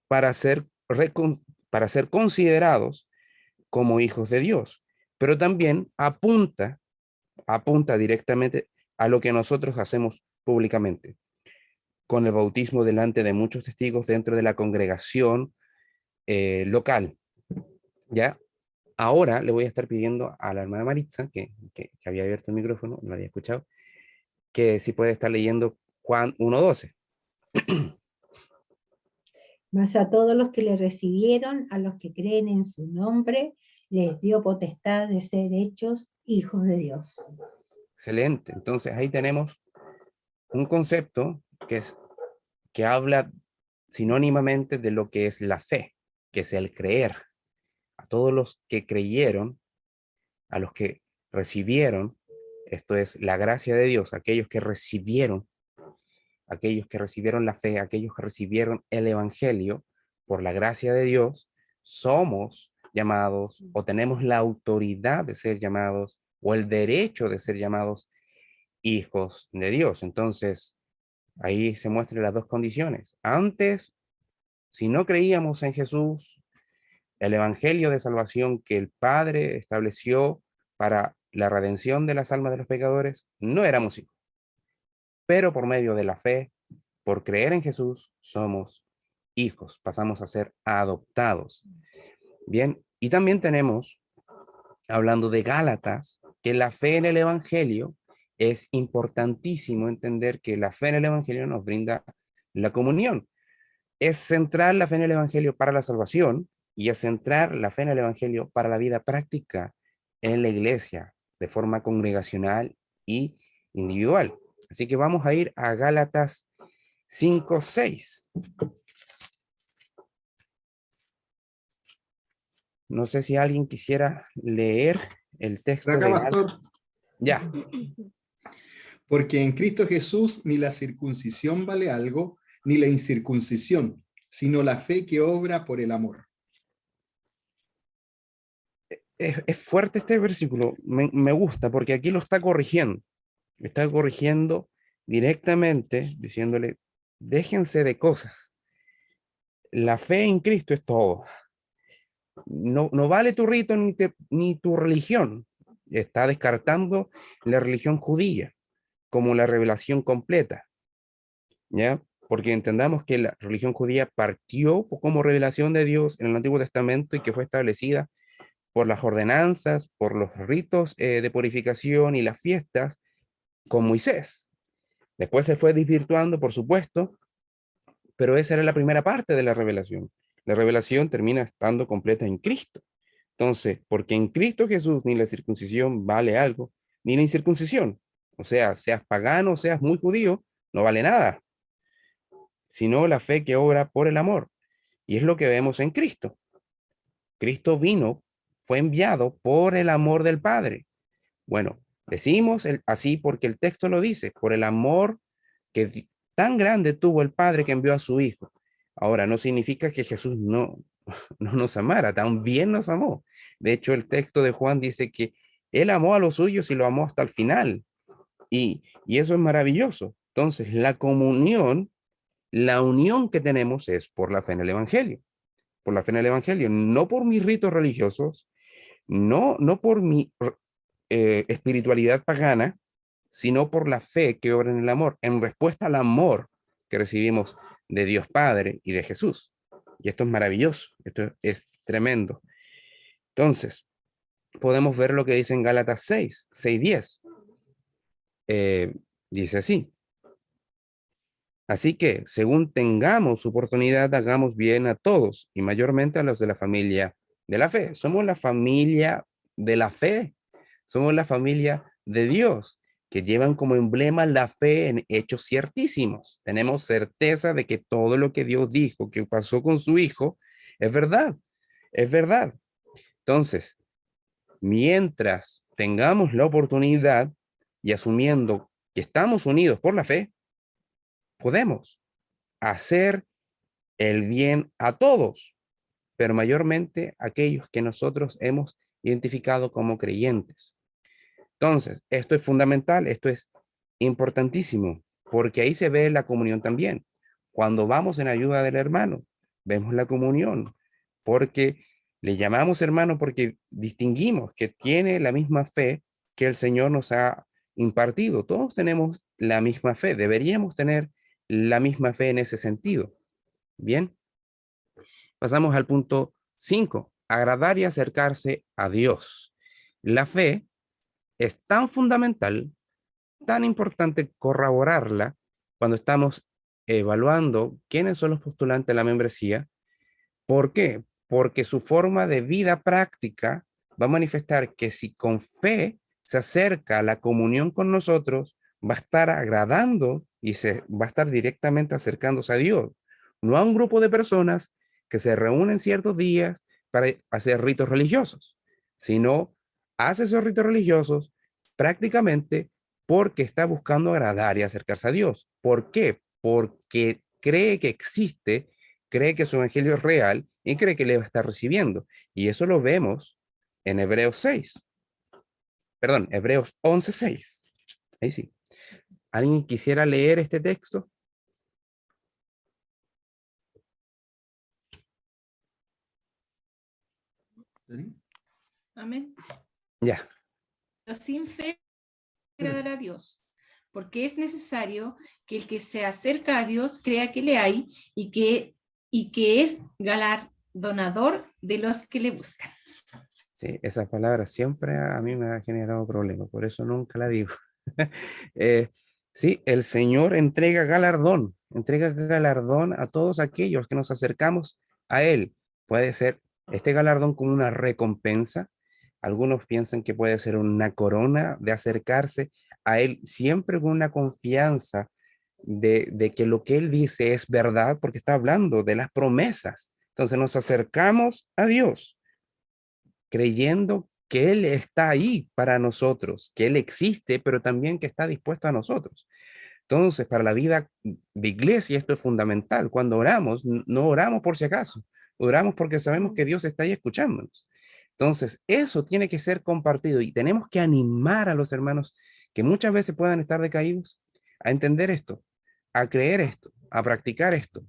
para para ser considerados como hijos de Dios, pero también apunta directamente a lo que nosotros hacemos públicamente, con el bautismo delante de muchos testigos dentro de la congregación local. ¿Ya? Ahora le voy a estar pidiendo a la hermana Maritza, que había abierto el micrófono, no lo había escuchado, que si puede estar leyendo Juan 1:12. Mas a todos los que le recibieron, a los que creen en su nombre, les dio potestad de ser hechos hijos de Dios. Excelente. Entonces ahí tenemos un concepto que habla sinónimamente de lo que es la fe, que es el creer. A todos los que creyeron, a los que recibieron, esto es la gracia de Dios, aquellos que recibieron la fe, aquellos que recibieron el evangelio por la gracia de Dios, somos llamados o tenemos la autoridad de ser llamados o el derecho de ser llamados hijos de Dios. Entonces, ahí se muestran las dos condiciones. Antes, si no creíamos en Jesús, el evangelio de salvación que el Padre estableció para la redención de las almas de los pecadores, no éramos hijos. Pero por medio de la fe, por creer en Jesús, somos hijos, pasamos a ser adoptados. Bien, y también tenemos, hablando de Gálatas, que la fe en el evangelio es importantísimo entender que la fe en el evangelio nos brinda la comunión. Es central la fe en el evangelio para la salvación y es central la fe en el evangelio para la vida práctica en la iglesia, de forma congregacional y individual. Así que vamos a ir a Gálatas 5:6. No sé si alguien quisiera leer el texto Acá, de pastor, Gálatas. Ya, porque en Cristo Jesús ni la circuncisión vale algo, ni la incircuncisión, sino la fe que obra por el amor. es fuerte este versículo, me gusta porque aquí lo está corrigiendo. Está corrigiendo directamente, diciéndole, déjense de cosas. La fe en Cristo es todo. No vale tu rito ni tu religión. Está descartando la religión judía como la revelación completa, ¿ya? Porque entendamos que la religión judía partió como revelación de Dios en el Antiguo Testamento y que fue establecida por las ordenanzas, por los ritos de purificación y las fiestas con Moisés. Después se fue desvirtuando, por supuesto, pero esa era la primera parte de la revelación. La revelación termina estando completa en Cristo. Entonces, porque en Cristo Jesús ni la circuncisión vale algo, ni la incircuncisión. O sea, seas pagano, seas muy judío, no vale nada, sino la fe que obra por el amor. Y es lo que vemos en Cristo. Cristo vino, fue enviado por el amor del Padre. Bueno, decimos así porque el texto lo dice, por el amor que tan grande tuvo el Padre que envió a su Hijo. Ahora, no significa que Jesús no nos amara, también nos amó. De hecho, el texto de Juan dice que Él amó a los suyos y lo amó hasta el final. Y eso es maravilloso. Entonces, la unión que tenemos es por la fe en el Evangelio. Por la fe en el Evangelio, no por mis ritos religiosos, no por mi espiritualidad pagana, sino por la fe que obra en el amor, en respuesta al amor que recibimos de Dios Padre y de Jesús. Y esto es maravilloso, esto es tremendo. Entonces, podemos ver lo que dice en Gálatas 6:10. Dice así: así que, según tengamos oportunidad, hagamos bien a todos, y mayormente a los de la familia de la fe. Somos la familia de la fe, somos la familia de Dios, que llevan como emblema la fe en hechos ciertísimos. Tenemos certeza de que todo lo que Dios dijo que pasó con su Hijo es verdad, es verdad. Entonces, mientras tengamos la oportunidad y asumiendo que estamos unidos por la fe, podemos hacer el bien a todos, pero mayormente a aquellos que nosotros hemos identificado como creyentes. Entonces, esto es fundamental, esto es importantísimo, porque ahí se ve la comunión también. Cuando vamos en ayuda del hermano, vemos la comunión, porque le llamamos hermano porque distinguimos que tiene la misma fe que el Señor nos ha impartido. Todos tenemos la misma fe, deberíamos tener la misma fe en ese sentido. Bien, pasamos al punto 5, agradar y acercarse a Dios. La fe es tan fundamental, tan importante corroborarla cuando estamos evaluando quiénes son los postulantes de la membresía. ¿Por qué? Porque su forma de vida práctica va a manifestar que si con fe se acerca a la comunión con nosotros, va a estar agradando y se va a estar directamente acercándose a Dios, no a un grupo de personas que se reúnen ciertos días para hacer ritos religiosos, sino hace esos ritos religiosos prácticamente porque está buscando agradar y acercarse a Dios. ¿Por qué? Porque cree que existe, cree que su evangelio es real y cree que le va a estar recibiendo. Y eso lo vemos en Hebreos 11:6. Ahí sí. ¿Alguien quisiera leer este texto? Amén. Ya. Pero sin fe agradar a Dios, porque es necesario que el que se acerca a Dios crea que le hay y que es galardonador de los que le buscan. Sí, esas palabras siempre a mí me ha generado problemas, por eso nunca la digo. Sí, el Señor entrega galardón a todos aquellos que nos acercamos a Él. Puede ser este galardón como una recompensa. Algunos piensan que puede ser una corona de acercarse a Él siempre con una confianza de que lo que Él dice es verdad, porque está hablando de las promesas. Entonces nos acercamos a Dios creyendo que Él está ahí para nosotros, que Él existe, pero también que está dispuesto a nosotros. Entonces, para la vida de iglesia esto es fundamental. Cuando oramos, no oramos por si acaso, oramos porque sabemos que Dios está ahí escuchándonos. Entonces, eso tiene que ser compartido y tenemos que animar a los hermanos que muchas veces puedan estar decaídos a entender esto, a creer esto, a practicar esto.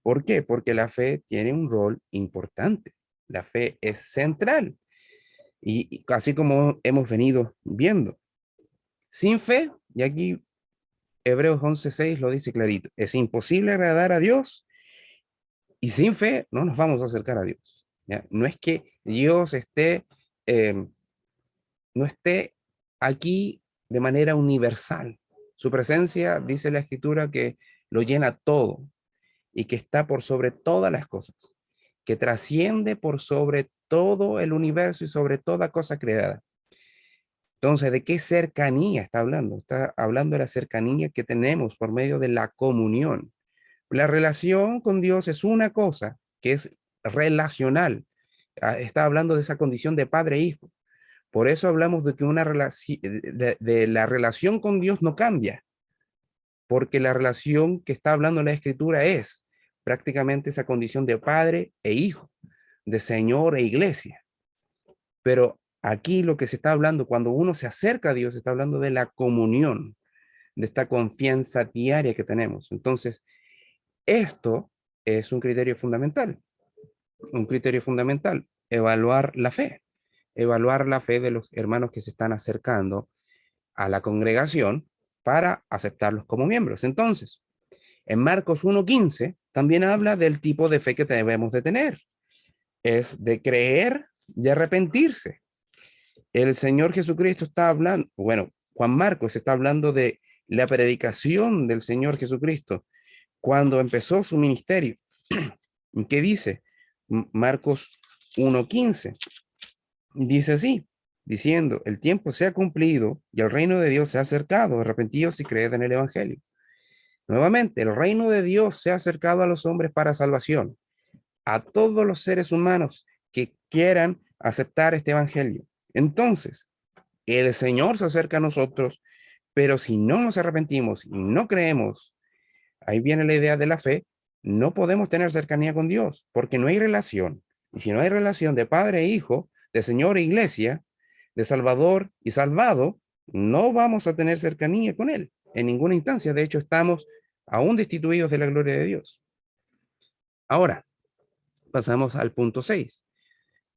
¿Por qué? Porque la fe tiene un rol importante. La fe es central. Y así como hemos venido viendo, sin fe, y aquí Hebreos 11:6 lo dice clarito, es imposible agradar a Dios y sin fe no nos vamos a acercar a Dios. ¿Ya? No es que Dios no esté aquí de manera universal. Su presencia, dice la Escritura, que lo llena todo y que está por sobre todas las cosas, que trasciende por sobre todo el universo y sobre toda cosa creada. Entonces, ¿de qué cercanía está hablando? Está hablando de la cercanía que tenemos por medio de la comunión. La relación con Dios es una cosa que es relacional. Está hablando de esa condición de padre e hijo. Por eso hablamos de que una relación, de la relación con Dios no cambia, porque la relación que está hablando la Escritura es prácticamente esa condición de padre e hijo, de Señor e iglesia. Pero aquí lo que se está hablando, cuando uno se acerca a Dios, se está hablando de la comunión, de esta confianza diaria que tenemos. Entonces, esto es un criterio fundamental, evaluar la fe de los hermanos que se están acercando a la congregación para aceptarlos como miembros. Entonces, en Marcos 1:15 también habla del tipo de fe que debemos de tener. Es de creer y arrepentirse. El Señor Jesucristo está hablando, bueno, Juan Marcos está hablando de la predicación del Señor Jesucristo cuando empezó su ministerio. ¿Qué dice? Marcos 1:15. Dice así, diciendo, el tiempo se ha cumplido y el reino de Dios se ha acercado, arrepentíos y creed en el Evangelio. Nuevamente, el reino de Dios se ha acercado a los hombres para salvación, a todos los seres humanos que quieran aceptar este Evangelio. Entonces, el Señor se acerca a nosotros, pero si no nos arrepentimos y no creemos, ahí viene la idea de la fe, no podemos tener cercanía con Dios, porque no hay relación. Y si no hay relación de padre e hijo, de Señor e iglesia, de Salvador y salvado, no vamos a tener cercanía con Él en ninguna instancia. De hecho, estamos aún destituidos de la gloria de Dios. Ahora, pasamos al punto 6.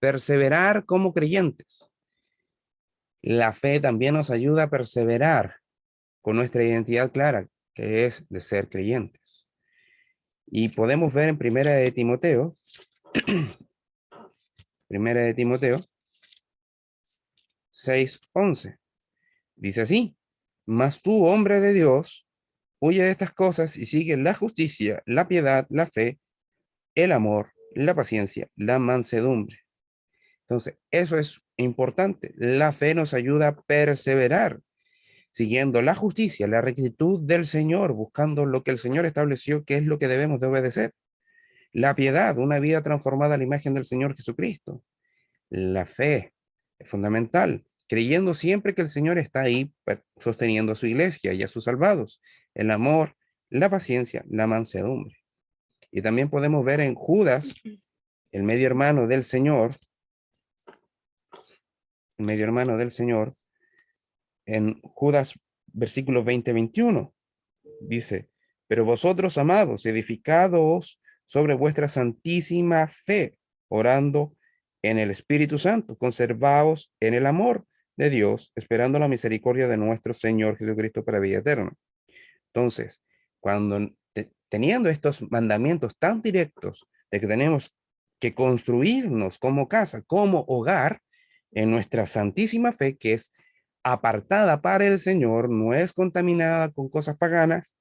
Perseverar como creyentes. La fe también nos ayuda a perseverar con nuestra identidad clara, que es de ser creyentes. Y podemos ver en Primera de Timoteo, Primera de Timoteo 6:11. Dice así, mas tú, hombre de Dios, huye de estas cosas y sigue la justicia, la piedad, la fe, el amor, la paciencia, la mansedumbre. Entonces, eso es importante. La fe nos ayuda a perseverar, siguiendo la justicia, la rectitud del Señor, buscando lo que el Señor estableció, que es lo que debemos de obedecer. La piedad, una vida transformada a la imagen del Señor Jesucristo. La fe es fundamental, creyendo siempre que el Señor está ahí sosteniendo a su iglesia y a sus salvados. El amor, la paciencia, la mansedumbre. Y también podemos ver en Judas, el medio hermano del Señor, en Judas versículos 20-21, dice, pero vosotros, amados, edificados sobre vuestra santísima fe, orando en el Espíritu Santo, conservaos en el amor de Dios, esperando la misericordia de nuestro Señor Jesucristo para vida eterna. Entonces, cuando teniendo estos mandamientos tan directos de que tenemos que construirnos como casa, como hogar, en nuestra santísima fe, que es apartada para el Señor, no es contaminada con cosas paganas,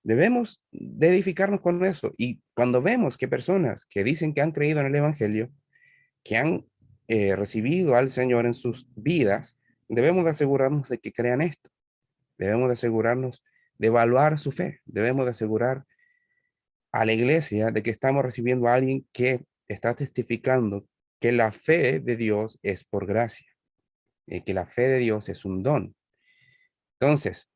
debemos de edificarnos con eso. Y cuando vemos que personas que dicen que han creído en el Evangelio, que han recibido al Señor en sus vidas, debemos de asegurarnos de que crean esto. Debemos de asegurarnos de evaluar su fe. Debemos de asegurar a la iglesia de que estamos recibiendo a alguien que está testificando que la fe de Dios es por gracia, que la fe de Dios es un don. Entonces,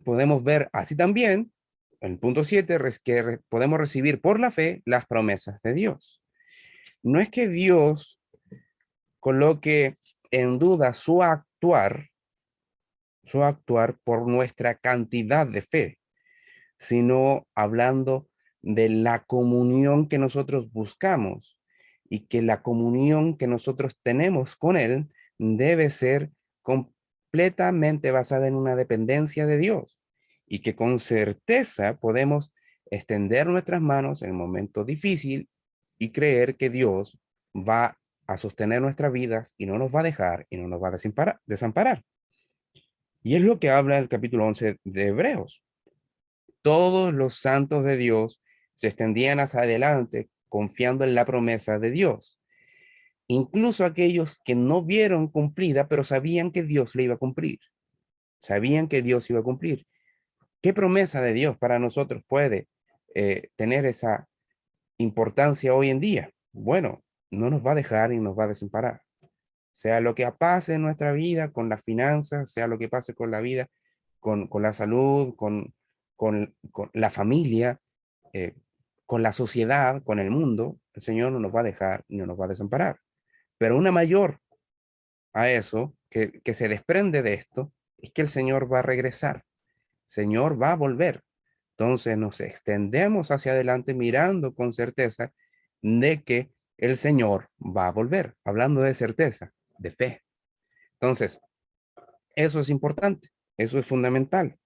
podemos ver así también, en el punto 7, que podemos recibir por la fe las promesas de Dios. No es que Dios coloque en duda su actuar por nuestra cantidad de fe, sino hablando de la comunión que nosotros buscamos y que la comunión que nosotros tenemos con Él debe ser completamente basada en una dependencia de Dios y que con certeza podemos extender nuestras manos en el momento difícil y creer que Dios va a sostener nuestras vidas y no nos va a dejar y no nos va a desamparar. Y es lo que habla el capítulo 11 de Hebreos. Todos los santos de Dios se extendían hacia adelante confiando en la promesa de Dios. incluso aquellos que no vieron cumplida, pero sabían que Dios le iba a cumplir. Sabían que Dios iba a cumplir. ¿Qué promesa de Dios para nosotros puede tener esa importancia hoy en día? Bueno, no nos va a dejar y nos va a desamparar. Sea lo que pase en nuestra vida, con las finanzas, sea lo que pase con la vida, con la salud, con la familia, con la sociedad, con el mundo, el Señor no nos va a dejar ni nos va a desamparar. Pero una mayor a eso, que se desprende de esto, es que el Señor va a regresar. El Señor va a volver. Entonces nos extendemos hacia adelante mirando con certeza de que el Señor va a volver. Hablando de certeza, de fe. Entonces, eso es importante. Eso es fundamental.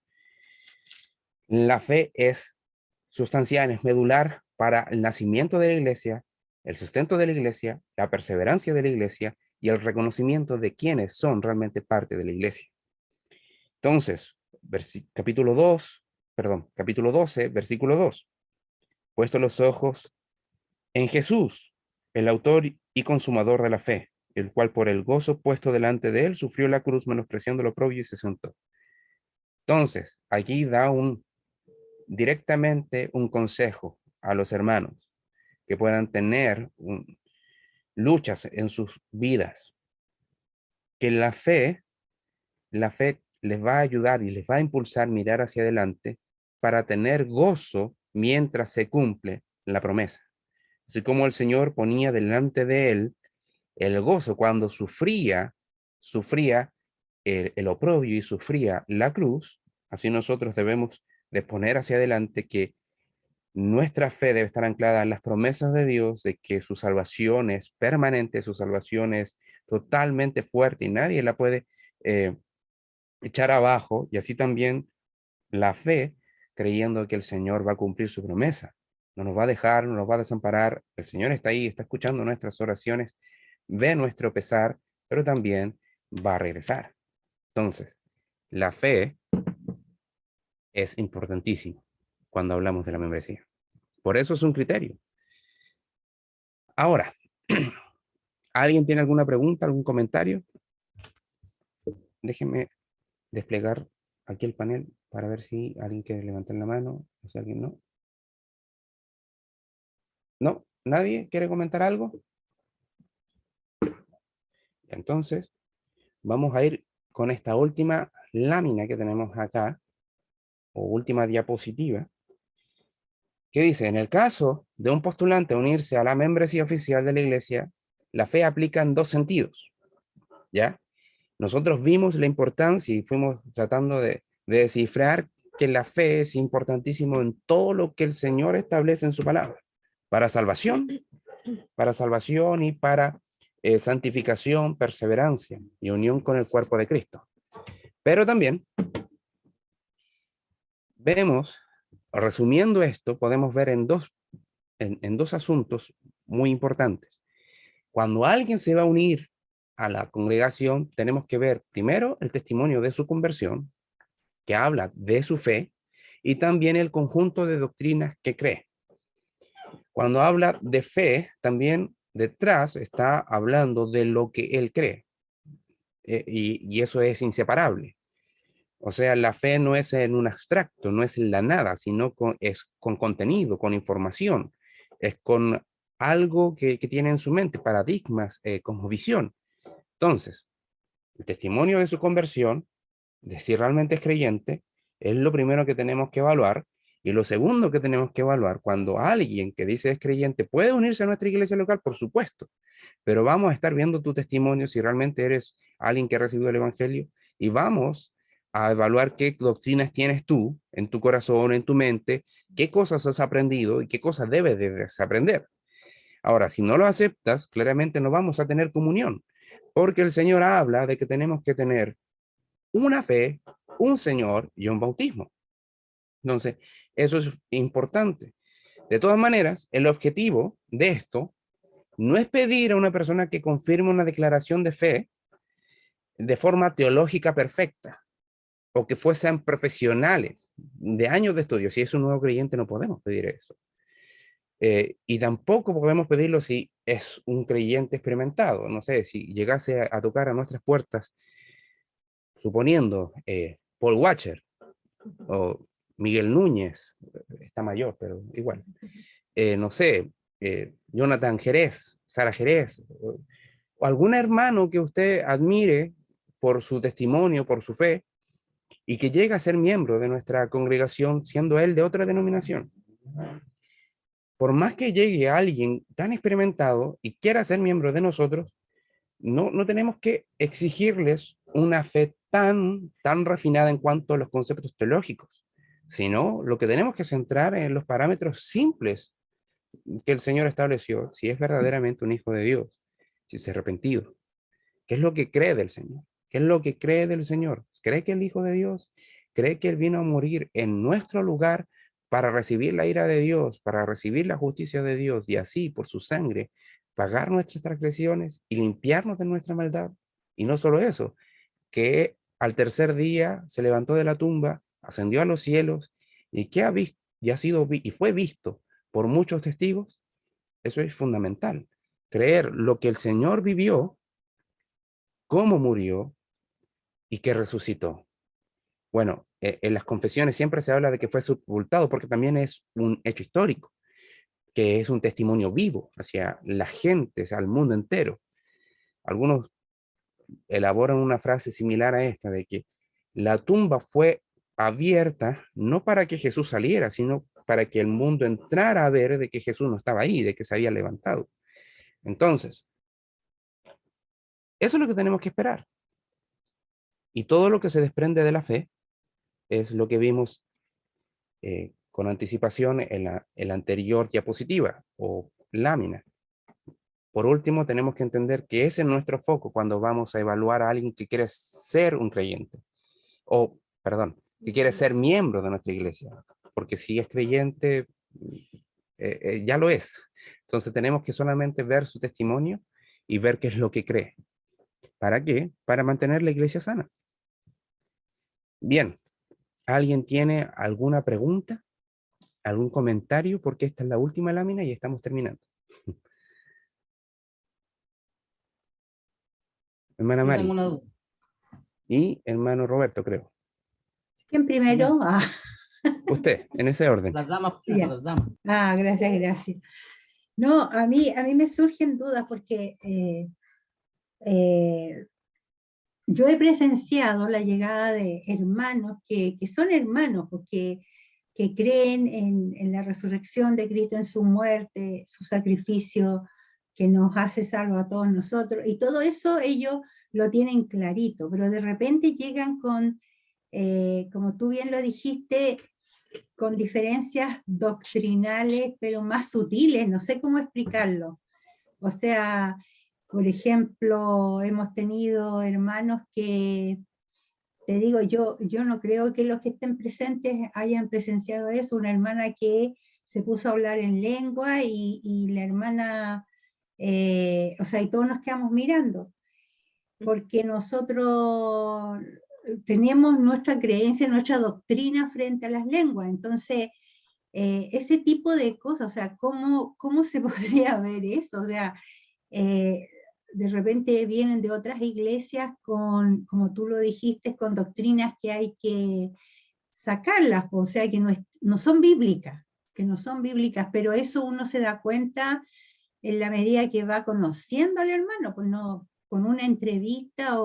La fe es sustancial, es medular para el nacimiento de la iglesia, el sustento de la iglesia, la perseverancia de la iglesia y el reconocimiento de quienes son realmente parte de la iglesia. Entonces, capítulo 12, versículo 2. Puesto los ojos en Jesús, el autor y consumador de la fe, el cual por el gozo puesto delante de él sufrió la cruz, menospreciando lo oprobio y se sentó. Entonces, aquí da directamente un consejo a los hermanos que puedan tener luchas en sus vidas, que la fe les va a ayudar y les va a impulsar a mirar hacia adelante para tener gozo mientras se cumple la promesa. Así como el Señor ponía delante de él el gozo cuando sufría el oprobio y sufría la cruz, así nosotros debemos de poner hacia adelante que nuestra fe debe estar anclada en las promesas de Dios, de que su salvación es permanente, su salvación es totalmente fuerte y nadie la puede echar abajo, y así también la fe, creyendo que el Señor va a cumplir su promesa. No nos va a dejar, no nos va a desamparar. El Señor está ahí, está escuchando nuestras oraciones, ve nuestro pesar, pero también va a regresar. Entonces, la fe es importantísima cuando hablamos de la membresía. Por eso es un criterio. Ahora, ¿alguien tiene alguna pregunta, algún comentario? Déjenme desplegar aquí el panel para ver si alguien quiere levantar la mano, o si alguien no. ¿No? ¿Nadie quiere comentar algo? Entonces, vamos a ir con esta última lámina que tenemos acá, o última diapositiva, que dice, en el caso de un postulante unirse a la membresía oficial de la iglesia, la fe aplica en dos sentidos, ¿ya? Nosotros vimos la importancia y fuimos tratando de descifrar que la fe es importantísimo en todo lo que el Señor establece en su palabra, para salvación y para santificación, perseverancia y unión con el cuerpo de Cristo. Pero también vemos, resumiendo esto, podemos ver en dos asuntos muy importantes. Cuando alguien se va a unir a la congregación, tenemos que ver primero el testimonio de su conversión, que habla de su fe, y también el conjunto de doctrinas que cree. Cuando habla de fe, también detrás está hablando de lo que él cree, y eso es inseparable. O sea, la fe no es en un abstracto, no es en la nada, sino es con contenido, con información, es con algo que tiene en su mente, paradigmas, como visión. Entonces, el testimonio de su conversión, de si realmente es creyente, es lo primero que tenemos que evaluar. Y lo segundo que tenemos que evaluar, cuando alguien que dice es creyente puede unirse a nuestra iglesia local, por supuesto, pero vamos a estar viendo tu testimonio si realmente eres alguien que ha recibido el evangelio, y vamos a evaluar qué doctrinas tienes tú en tu corazón, en tu mente, qué cosas has aprendido y qué cosas debes de desaprender. Ahora, si no lo aceptas, claramente no vamos a tener comunión, porque el Señor habla de que tenemos que tener una fe, un Señor y un bautismo. Entonces, eso es importante. De todas maneras, el objetivo de esto no es pedir a una persona que confirme una declaración de fe de forma teológica perfecta, o que fuesen profesionales de años de estudio. Si es un nuevo creyente, no podemos pedir eso. Y tampoco podemos pedirlo si es un creyente experimentado. No sé, si llegase a tocar a nuestras puertas, suponiendo Paul Watcher o Miguel Núñez, está mayor, pero igual. No sé, Jonathan Jerez, Sara Jerez, o algún hermano que usted admire por su testimonio, por su fe, y que llega a ser miembro de nuestra congregación siendo él de otra denominación. Por más que llegue alguien tan experimentado y quiera ser miembro de nosotros, no tenemos que exigirles una fe tan refinada en cuanto a los conceptos teológicos, sino lo que tenemos que centrar en los parámetros simples que el Señor estableció, si es verdaderamente un hijo de Dios, si es arrepentido. ¿Qué es lo que cree del Señor? ¿Qué es lo que cree del Señor? ¿Cree que el Hijo de Dios? ¿Cree que Él vino a morir en nuestro lugar para recibir la ira de Dios, para recibir la justicia de Dios y así, por su sangre, pagar nuestras transgresiones y limpiarnos de nuestra maldad? Y no solo eso, que al tercer día se levantó de la tumba, ascendió a los cielos y que ha visto y ha sido y fue visto por muchos testigos. Eso es fundamental. Creer lo que el Señor vivió, cómo murió y que resucitó. Bueno, en las confesiones siempre se habla de que fue sepultado porque también es un hecho histórico, que es un testimonio vivo hacia las gentes, al mundo entero. Algunos elaboran una frase similar a esta, de que la tumba fue abierta no para que Jesús saliera, sino para que el mundo entrara a ver de que Jesús no estaba ahí, de que se había levantado. Entonces, eso es lo que tenemos que esperar. Y todo lo que se desprende de la fe es lo que vimos con anticipación en la anterior diapositiva o lámina. Por último, tenemos que entender que ese es nuestro foco cuando vamos a evaluar a alguien que quiere ser un creyente, o, perdón, que quiere ser miembro de nuestra iglesia, porque si es creyente, ya lo es. Entonces tenemos que solamente ver su testimonio y ver qué es lo que cree. ¿Para qué? Para mantener la iglesia sana. Bien, ¿alguien tiene alguna pregunta? ¿Algún comentario? Porque esta es la última lámina y estamos terminando. Hermana Yo Mari. tengo una duda. Y hermano Roberto, creo. ¿Quién primero? Ah, Usted, en ese orden. Las damas, Ya. las damas. gracias, gracias. No, a mí me surgen dudas porque yo he presenciado la llegada de hermanos que son hermanos, porque que creen en la resurrección de Cristo, en su muerte, su sacrificio que nos hace salvo a todos nosotros, y todo eso ellos lo tienen clarito, pero de repente llegan con, como tú bien lo dijiste, con diferencias doctrinales, pero más sutiles, no sé cómo explicarlo. O sea, por ejemplo, hemos tenido hermanos que, te digo, yo no creo que los que estén presentes hayan presenciado eso, una hermana que se puso a hablar en lengua y la hermana, o sea, y todos nos quedamos mirando, porque nosotros teníamos nuestra creencia, nuestra doctrina frente a las lenguas, entonces ese tipo de cosas, o sea, ¿cómo se podría ver eso? O sea, de repente vienen de otras iglesias con, como tú lo dijiste, con doctrinas que hay que sacarlas, o sea, que no son bíblicas, pero eso uno se da cuenta en la medida que va conociendo al hermano, pues no, con una entrevista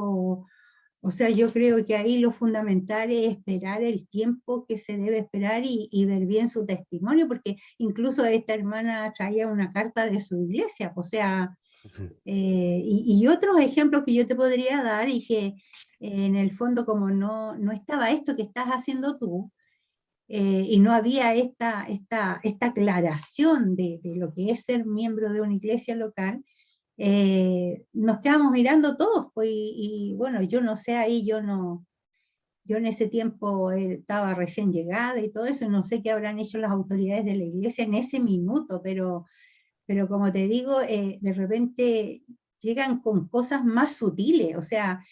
o sea, yo creo que ahí lo fundamental es esperar el tiempo que se debe esperar y ver bien su testimonio, porque incluso esta hermana traía una carta de su iglesia, o sea, y otros ejemplos que yo te podría dar y que en el fondo como no estaba esto que estás haciendo tú, y no había esta aclaración de lo que es ser miembro de una iglesia local, nos quedamos mirando todos, pues, y bueno, yo no sé ahí, yo en ese tiempo estaba recién llegada y todo eso, no sé qué habrán hecho las autoridades de la iglesia en ese minuto, pero como te digo, de repente llegan con cosas más sutiles, o sea,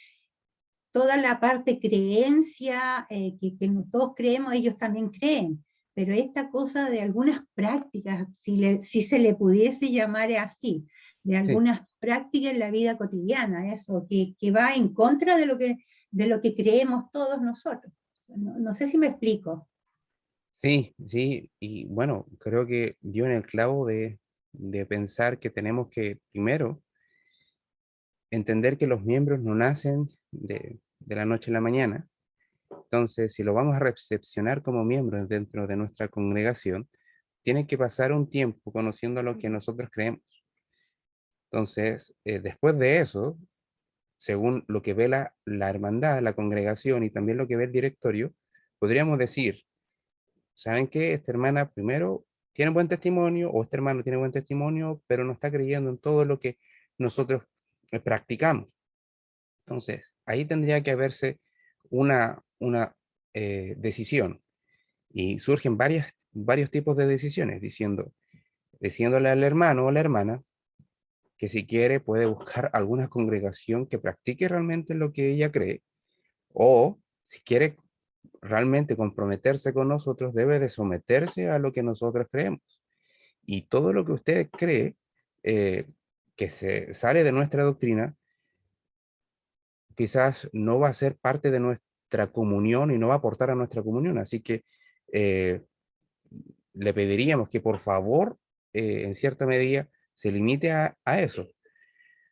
toda la parte creencia, que todos creemos, ellos también creen, pero esta cosa de algunas prácticas, si se le pudiese llamar así, de algunas prácticas en la vida cotidiana, eso, que va en contra de lo que creemos todos nosotros. No sé si me explico. Sí, sí, y bueno, creo que dio en el clavo de pensar que tenemos que primero entender que los miembros no nacen de la noche a la mañana. Entonces, si lo vamos a recepcionar como miembros dentro de nuestra congregación, tienen que pasar un tiempo conociendo lo que nosotros creemos. Entonces, después de eso, según lo que ve la hermandad, la congregación y también lo que ve el directorio, podríamos decir, ¿saben qué? Esta hermana primero tiene buen testimonio o este hermano tiene buen testimonio, pero no está creyendo en todo lo que nosotros practicamos. Entonces, ahí tendría que haberse una decisión y surgen varios tipos de decisiones, diciéndole al hermano o la hermana que si quiere puede buscar alguna congregación que practique realmente lo que ella cree, o si quiere realmente comprometerse con nosotros, debe de someterse a lo que nosotros creemos. Y todo lo que usted cree que se sale de nuestra doctrina, quizás no va a ser parte de nuestra comunión y no va a aportar a nuestra comunión. Así que eh, le pediríamos que por favor, en cierta medida, se limite a eso.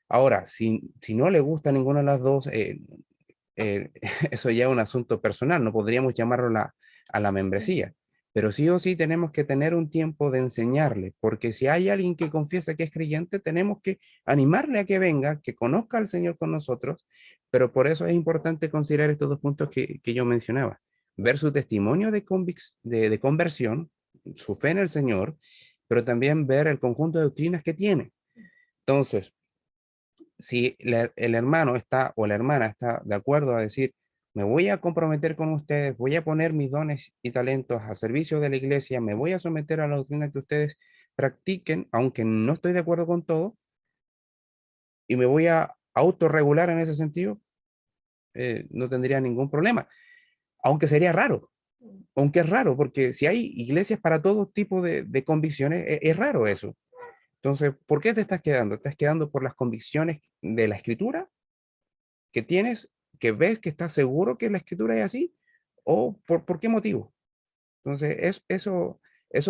Ahora, si no le gusta ninguna de las dos, eso ya es un asunto personal, no podríamos llamarlo a la membresía, pero sí o sí tenemos que tener un tiempo de enseñarle, porque si hay alguien que confiesa que es creyente, tenemos que animarle a que venga, que conozca al Señor con nosotros, pero por eso es importante considerar estos dos puntos que yo mencionaba, ver su testimonio de conversión, su fe en el Señor, pero también ver el conjunto de doctrinas que tiene. Entonces, si el hermano está o la hermana está de acuerdo a decir, me voy a comprometer con ustedes, voy a poner mis dones y talentos a servicio de la iglesia, me voy a someter a la doctrina que ustedes practiquen, aunque no estoy de acuerdo con todo, y me voy a autorregular en ese sentido, no tendría ningún problema, aunque sería raro, aunque es raro, porque si hay iglesias para todo tipo de convicciones, es raro eso. Entonces, ¿por qué te estás quedando? ¿Estás quedando por las convicciones de la escritura que tienes, que ves que estás seguro que la escritura es así? ¿O por qué motivo? Entonces, eso es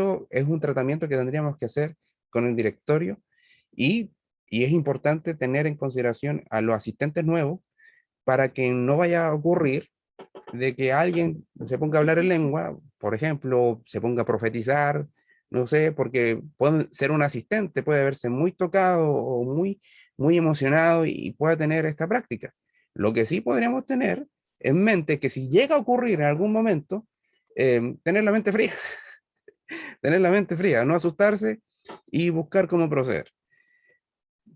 un tratamiento que tendríamos que hacer con el directorio y es importante tener en consideración a los asistentes nuevos para que no vaya a ocurrir de que alguien se ponga a hablar en lengua, por ejemplo, se ponga a profetizar, no sé, porque puede ser un asistente, puede verse muy tocado o muy emocionado y pueda tener esta práctica. Lo que sí podríamos tener en mente que si llega a ocurrir en algún momento, tener la mente fría, tener la mente fría, no asustarse y buscar cómo proceder.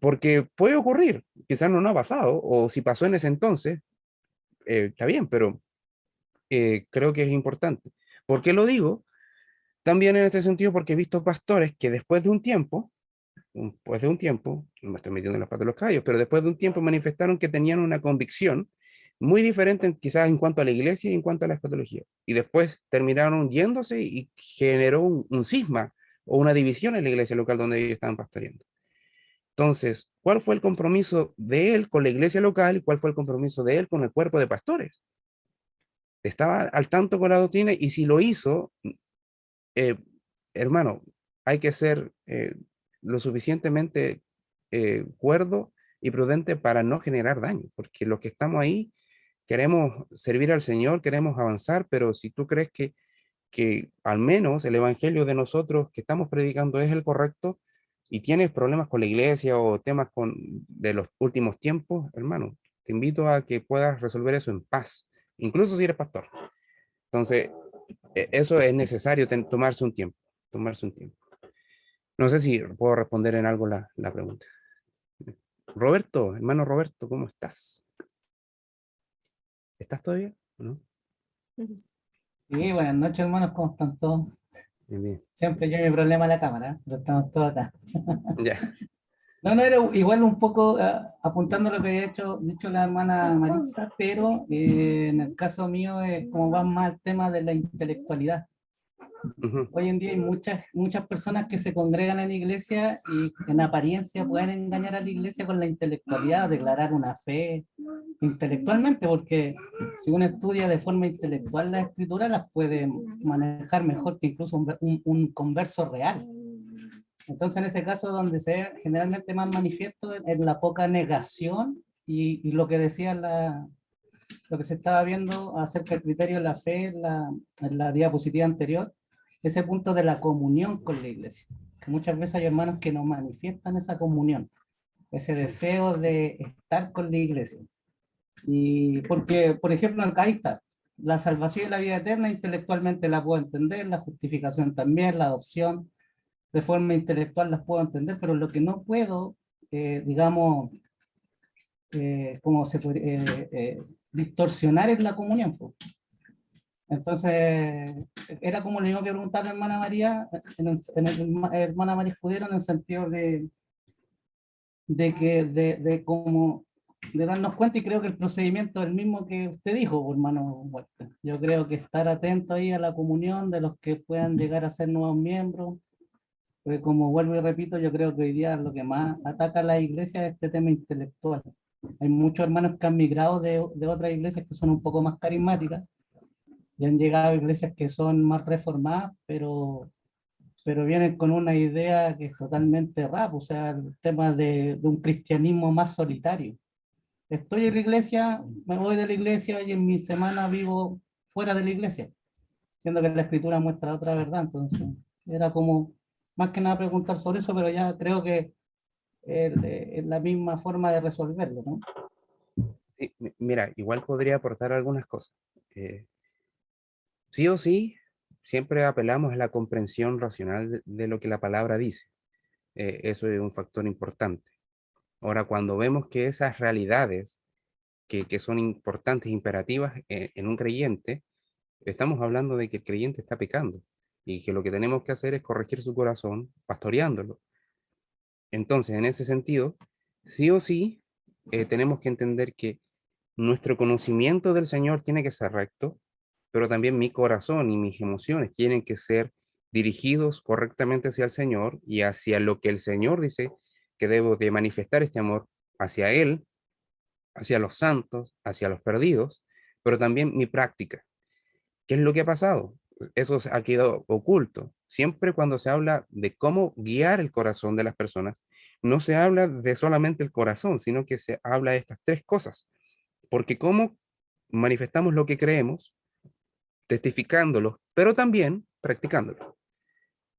Porque puede ocurrir, quizás no ha pasado, o si pasó en ese entonces, está bien, pero creo que es importante. ¿Por qué lo digo? También en este sentido, porque he visto pastores que después de un tiempo, no me estoy metiendo en las patas de los caballos, pero después de un tiempo manifestaron que tenían una convicción muy diferente quizás en cuanto a la iglesia y en cuanto a la escatología. Y después terminaron yéndose y generó un cisma o una división en la iglesia local donde ellos estaban pastoreando. Entonces, ¿cuál fue el compromiso de él con la iglesia local y cuál fue el compromiso de él con el cuerpo de pastores? Estaba al tanto con la doctrina y si lo hizo, eh, hermano, hay que ser lo suficientemente cuerdo y prudente para no generar daño, porque los que estamos ahí queremos servir al Señor, queremos avanzar, pero si tú crees que al menos el evangelio de nosotros que estamos predicando es el correcto y tienes problemas con la iglesia o temas de los últimos tiempos, hermano, te invito a que puedas resolver eso en paz, incluso si eres pastor. Entonces, eso es necesario tomarse un tiempo, tomarse un tiempo. No sé si puedo responder en algo la pregunta. Roberto, hermano Roberto, ¿cómo estás? ¿Estás todavía? ¿No? Sí, buenas noches, hermanos, ¿cómo están todos? Bien, bien. Siempre yo mi problema la cámara, pero estamos todos acá. Ya. No, era igual un poco apuntando lo que había dicho la hermana Maritza, pero en el caso mío es como va más el tema de la intelectualidad. Ujú. Hoy en día hay muchas personas que se congregan en la iglesia y en apariencia pueden engañar a la iglesia con la intelectualidad, declarar una fe intelectualmente, porque si uno estudia de forma intelectual la escritura, las puede manejar mejor que incluso un converso real. Entonces, en ese caso, donde se ve generalmente más manifiesto en la poca negación y lo que decía lo que se estaba viendo acerca del criterio de la fe en la diapositiva anterior, ese punto de la comunión con la iglesia. Que muchas veces hay hermanos que no manifiestan esa comunión, ese deseo de estar con la iglesia. Y porque, por ejemplo, acá está, la salvación y la vida eterna intelectualmente la puedo entender, la justificación también, la adopción, de forma intelectual las puedo entender, pero lo que no puedo, digamos, como se puede, distorsionar es la comunión. Pues. Entonces, era como lo mismo que preguntar a la hermana María, hermana María Escudero, en el sentido de cómo de darnos cuenta, y creo que el procedimiento es el mismo que usted dijo, hermano Walter. Yo creo que estar atento ahí a la comunión de los que puedan llegar a ser nuevos miembros, porque como vuelvo y repito, yo creo que hoy día lo que más ataca a la iglesia es este tema intelectual. Hay muchos hermanos que han migrado de otras iglesias que son un poco más carismáticas y han llegado a iglesias que son más reformadas, pero vienen con una idea que es totalmente rap, o sea, el tema de un cristianismo más solitario. Estoy en la iglesia, me voy de la iglesia y en mi semana vivo fuera de la iglesia, siendo que la escritura muestra otra verdad. Entonces, era como más que nada preguntar sobre eso, pero ya creo que es la misma forma de resolverlo, ¿no? Sí, mira, igual podría aportar algunas cosas. Sí o sí, siempre apelamos a la comprensión racional de lo que la palabra dice. Eso es un factor importante. Ahora, cuando vemos que esas realidades que son importantes, imperativas en un creyente, estamos hablando de que el creyente está pecando y que lo que tenemos que hacer es corregir su corazón pastoreándolo. Entonces, en ese sentido, sí o sí, tenemos que entender que nuestro conocimiento del Señor tiene que ser recto, pero también mi corazón y mis emociones tienen que ser dirigidos correctamente hacia el Señor y hacia lo que el Señor dice que debo de manifestar este amor hacia Él, hacia los santos, hacia los perdidos, pero también mi práctica. ¿Qué es lo que ha pasado? Eso ha quedado oculto. Siempre cuando se habla de cómo guiar el corazón de las personas, no se habla de solamente el corazón, sino que se habla de estas tres cosas. Porque cómo manifestamos lo que creemos, testificándolo, pero también practicándolo.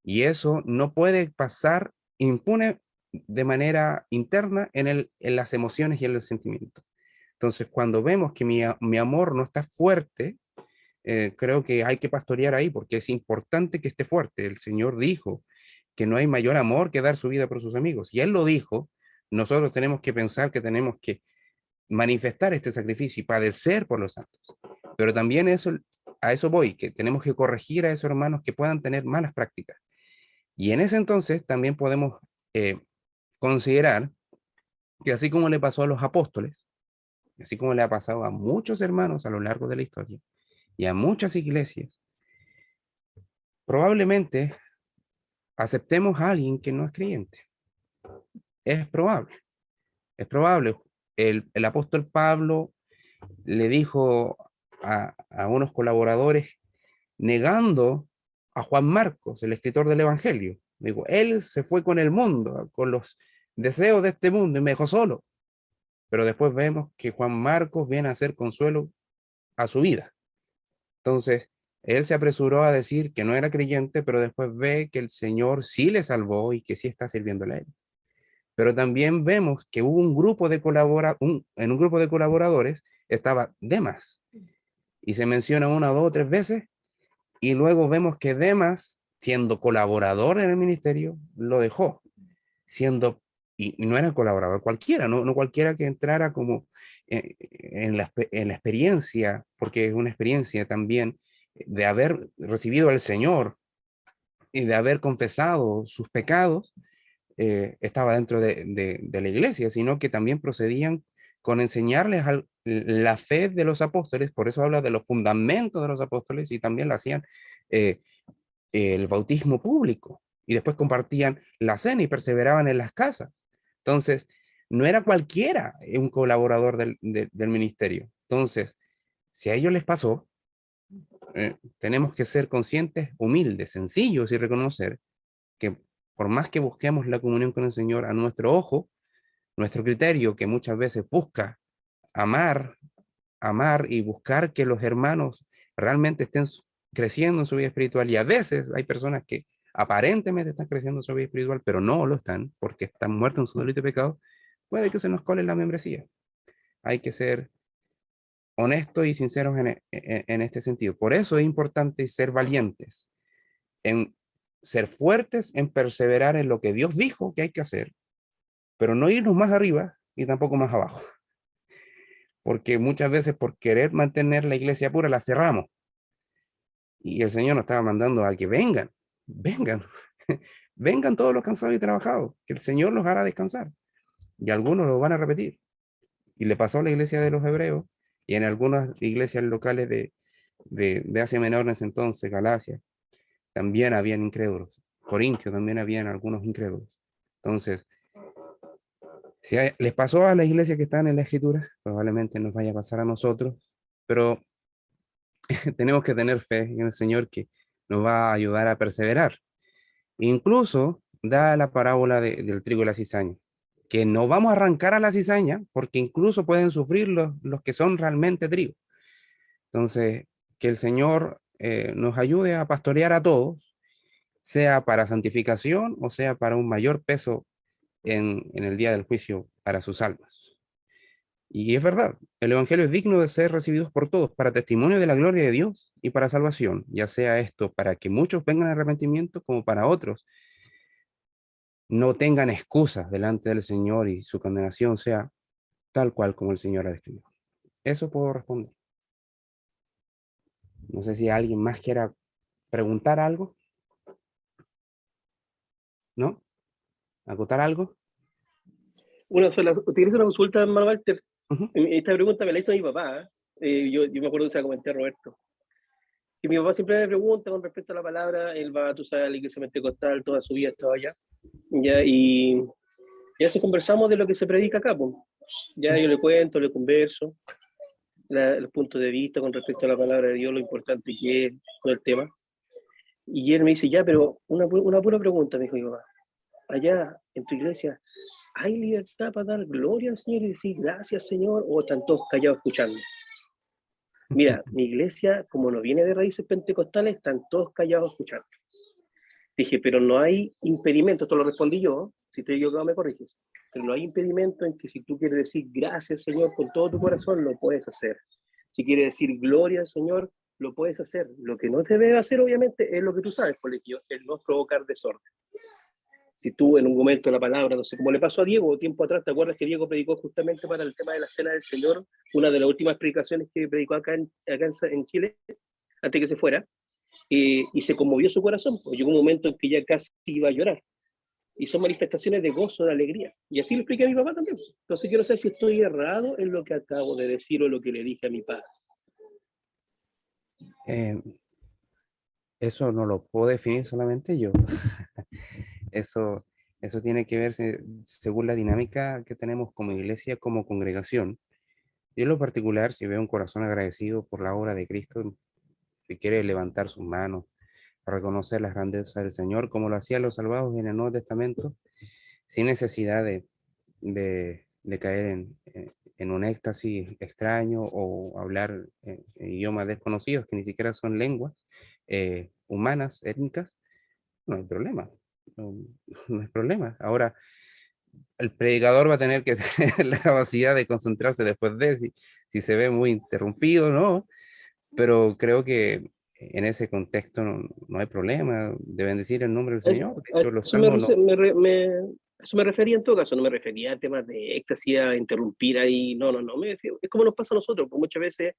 Y eso no puede pasar impune de manera interna en las emociones y en el sentimiento. Entonces, cuando vemos que mi amor no está fuerte, creo que hay que pastorear ahí porque es importante que esté fuerte. El Señor dijo que no hay mayor amor que dar su vida por sus amigos. Y Él lo dijo, nosotros tenemos que pensar que tenemos que manifestar este sacrificio y padecer por los santos. Pero también eso, a eso voy, que tenemos que corregir a esos hermanos que puedan tener malas prácticas. Y en ese entonces también podemos considerar que así como le pasó a los apóstoles, así como le ha pasado a muchos hermanos a lo largo de la historia y a muchas iglesias, probablemente aceptemos a alguien que no es creyente. Es probable, es probable. El apóstol Pablo le dijo a unos colaboradores, negando a Juan Marcos, el escritor del Evangelio. Digo, él se fue con el mundo, con los deseos de este mundo y me dejó solo. Pero después vemos que Juan Marcos viene a hacer consuelo a su vida. Entonces, él se apresuró a decir que no era creyente, pero después ve que el Señor sí le salvó y que sí está sirviéndole a él. Pero también vemos que hubo un grupo de en un grupo de colaboradores estaba Demas, y se menciona una, dos o tres veces, y luego vemos que Demas, siendo colaborador en el ministerio, lo dejó, y no era colaborador cualquiera, no cualquiera que entrara como en la experiencia, porque es una experiencia también de haber recibido al Señor y de haber confesado sus pecados, estaba dentro de la iglesia, sino que también procedían con enseñarles la fe de los apóstoles. Por eso habla de los fundamentos de los apóstoles, y también la hacían el bautismo público y después compartían la cena y perseveraban en las casas. Entonces, no era cualquiera un colaborador del ministerio. Entonces, si a ellos les pasó, tenemos que ser conscientes, humildes, sencillos y reconocer que por más que busquemos la comunión con el Señor a nuestro ojo, nuestro criterio que muchas veces busca amar y buscar que los hermanos realmente estén creciendo en su vida espiritual, y a veces hay personas que aparentemente están creciendo en su vida espiritual, pero no lo están porque están muertos en su delito y pecado, puede que se nos cole la membresía. Hay que ser honestos y sinceros en este sentido. Por eso es importante ser valientes, en ser fuertes, en perseverar en lo que Dios dijo que hay que hacer, pero no irnos más arriba y tampoco más abajo. Porque muchas veces por querer mantener la iglesia pura la cerramos. Y el Señor nos estaba mandando a que vengan, vengan todos los cansados y trabajados, que el Señor los hará descansar. Y algunos lo van a repetir. Y le pasó a la iglesia de los hebreos y en algunas iglesias locales de Asia Menor en ese entonces, Galacia, también habían incrédulos. Corintio también habían algunos incrédulos. Entonces, si les pasó a la iglesia que están en la Escritura, probablemente nos vaya a pasar a nosotros, pero tenemos que tener fe en el Señor que nos va a ayudar a perseverar. Incluso da la parábola del trigo y la cizaña, que no vamos a arrancar a la cizaña porque incluso pueden sufrir los que son realmente trigo. Entonces, que el Señor nos ayude a pastorear a todos, sea para santificación o sea para un mayor peso en el día del juicio para sus almas. Y es verdad, el Evangelio es digno de ser recibido por todos para testimonio de la gloria de Dios y para salvación, ya sea esto para que muchos vengan al arrepentimiento como para otros no tengan excusas delante del Señor y su condenación sea tal cual como el Señor ha descrito. Eso puedo responder. No sé si alguien más quiera preguntar algo. ¿No? ¿Acotar algo? Una sola, te hice una consulta, hermano Walter. Uh-huh. Esta pregunta me la hizo mi papá. Yo me acuerdo que se la comenté a Roberto. Y mi papá siempre me pregunta con respecto a la palabra. Él va, tú sabes, a la iglesia pentecostal, toda su vida estaba allá. Ya, y ya se conversamos de lo que se predica acá. Pues. Ya yo le cuento, le converso, los puntos de vista con respecto a la palabra de Dios, lo importante que es todo el tema. Y él me dice, ya, pero una pura pregunta, me dijo mi papá. Allá en tu iglesia, ¿hay libertad para dar gloria al Señor y decir gracias, Señor? ¿O están todos callados escuchando? Mira, mi iglesia, como no viene de raíces pentecostales, están todos callados escuchando. Dije, pero no hay impedimento, esto lo respondí yo, si estoy equivocado me corriges, pero no hay impedimento en que si tú quieres decir gracias, Señor, con todo tu corazón, lo puedes hacer. Si quieres decir gloria al Señor, lo puedes hacer. Lo que no te debe hacer, obviamente, es lo que tú sabes, colegio, el no provocar desorden. Si tú en un momento de la palabra, no sé, como le pasó a Diego tiempo atrás, ¿te acuerdas que Diego predicó justamente para el tema de la Cena del Señor? Una de las últimas predicaciones que predicó acá en Chile, antes que se fuera, y se conmovió su corazón, pues llegó un momento en que ya casi iba a llorar. Y son manifestaciones de gozo, de alegría. Y así lo expliqué a mi papá también. Entonces quiero saber si estoy errado en lo que acabo de decir o lo que le dije a mi padre. Eso no lo puedo definir solamente yo. Eso tiene que verse según la dinámica que tenemos como iglesia, como congregación. Yo en lo particular, si veo un corazón agradecido por la obra de Cristo, que quiere levantar sus manos, reconocer las grandezas del Señor, como lo hacían los salvados en el Nuevo Testamento, sin necesidad de caer en un éxtasis extraño o hablar en idiomas desconocidos que ni siquiera son lenguas humanas, étnicas, no hay problema. No hay problema. Ahora, el predicador va a tener que tener la capacidad de concentrarse después de si se ve muy interrumpido, ¿no? Pero creo que en ese contexto no hay problema. Deben decir el nombre del Señor. De hecho, los salmos eso me refería en todo caso, no me refería a temas de éxtasis, a interrumpir ahí, no, es como nos pasa a nosotros, porque muchas veces,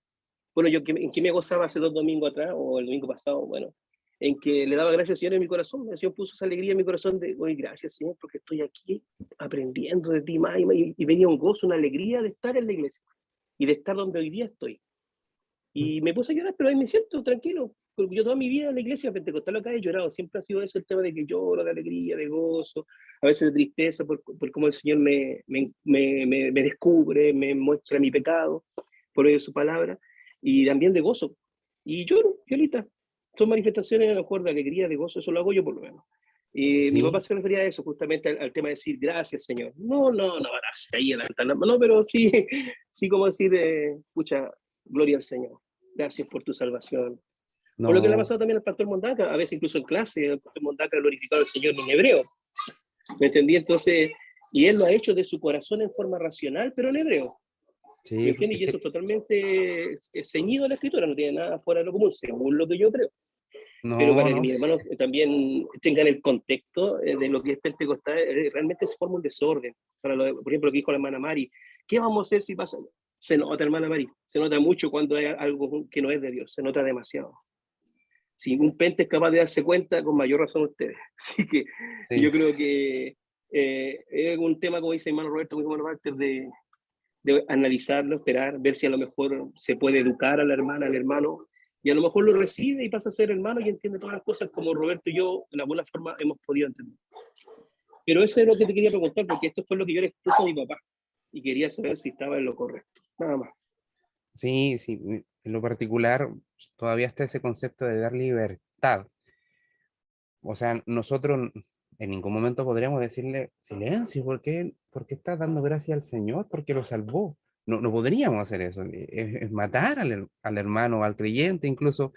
bueno, yo en que me gozaba hace 2 domingos atrás, o el domingo pasado, bueno, en que le daba gracias al Señor en mi corazón, el Señor puso esa alegría en mi corazón de, oye, gracias Señor, porque estoy aquí aprendiendo de ti más y venía un gozo, una alegría de estar en la iglesia, y de estar donde hoy día estoy. Y me puse a llorar, pero ahí me siento tranquilo, yo toda mi vida en la iglesia pentecostal acá he llorado, siempre ha sido ese el tema de que lloro de alegría, de gozo, a veces de tristeza por cómo el Señor me descubre, me muestra mi pecado, por medio de su palabra, y también de gozo. Y lloro, Violita. Son manifestaciones a lo mejor de alegría, de gozo, eso lo hago yo por lo menos. Y mi papá Sí, se refería a eso, justamente al tema de decir gracias, Señor. No, pararse ahí a levantar la mano, pero sí, sí como decir, pucha, gloria al Señor. Gracias por tu salvación. O lo que le ha no, pasado también al pastor Mondaca, a veces incluso en clase, el pastor Mondaca ha glorificado al Señor en hebreo. ¿Me entendí? Entonces, y él lo ha hecho de su corazón en forma racional, pero en hebreo. ¿Me sí, entiendes? es Y eso que es totalmente ceñido a la escritura, no tiene nada fuera de lo común, según lo que yo creo. Pero no, para que no, mis hermanos también tengan el contexto de lo que es Pentecostal, realmente se forma un desorden. Por ejemplo, lo que dijo la hermana Mari, ¿qué vamos a hacer si pasa? Se nota, hermana Mari, se nota mucho cuando hay algo que no es de Dios, se nota demasiado. Si un pente es capaz de darse cuenta, con mayor razón ustedes. Así que sí. yo creo que es un tema, como dice hermano Roberto, muy hermano Walter, de analizarlo, esperar, ver si a lo mejor se puede educar a la hermana, al hermano, y a lo mejor lo recibe y pasa a ser hermano y entiende todas las cosas como Roberto y yo, en alguna forma, hemos podido entender. Pero eso es lo que te quería preguntar, porque esto fue lo que yo le expuse a mi papá, y quería saber si estaba en lo correcto. Nada más. Sí, sí, en lo particular todavía está ese concepto de dar libertad. O sea, nosotros en ningún momento podríamos decirle, silencio, por qué estás dando gracias al Señor? Porque lo salvó. No, no podríamos hacer eso, es matar al hermano, al creyente, incluso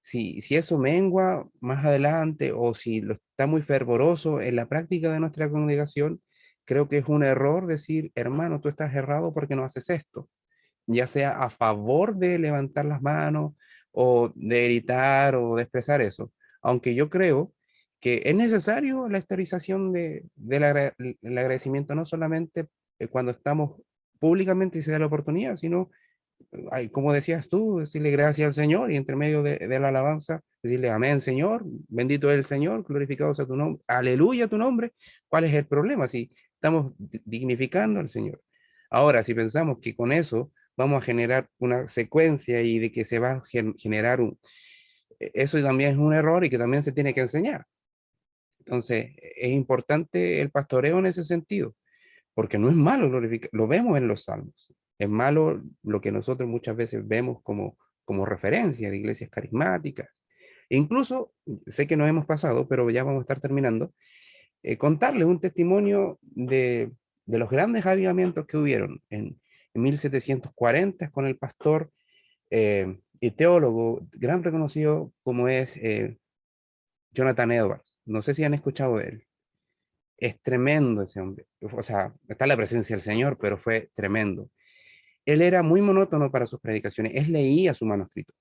si eso mengua más adelante o si lo está muy fervoroso en la práctica de nuestra congregación, creo que es un error decir, hermano, tú estás errado porque no haces esto, ya sea a favor de levantar las manos o de gritar o de expresar eso. Aunque yo creo que es necesario la exteriorización del agradecimiento, no solamente cuando estamos públicamente y se da la oportunidad, sino, ay, como decías tú, decirle gracias al Señor y entre medio de la alabanza, decirle amén, Señor, bendito es el Señor, glorificado sea tu nombre, aleluya tu nombre. ¿Cuál es el problema? Si estamos dignificando al Señor. Ahora, si pensamos que con eso vamos a generar una secuencia y de que se va a generar eso también es un error y que también se tiene que enseñar. Entonces, es importante el pastoreo en ese sentido, porque no es malo glorificar, lo vemos en los salmos. Es malo lo que nosotros muchas veces vemos como referencia de iglesias carismáticas. E incluso, sé que nos hemos pasado, pero ya vamos a estar terminando, contarles un testimonio de los grandes avivamientos que hubieron en 1740 con el pastor y teólogo gran reconocido como es Jonathan Edwards. No sé si han escuchado de él. Es tremendo ese hombre. O sea, está la presencia del Señor, pero fue tremendo. Él era muy monótono para sus predicaciones. Él leía su manuscrito,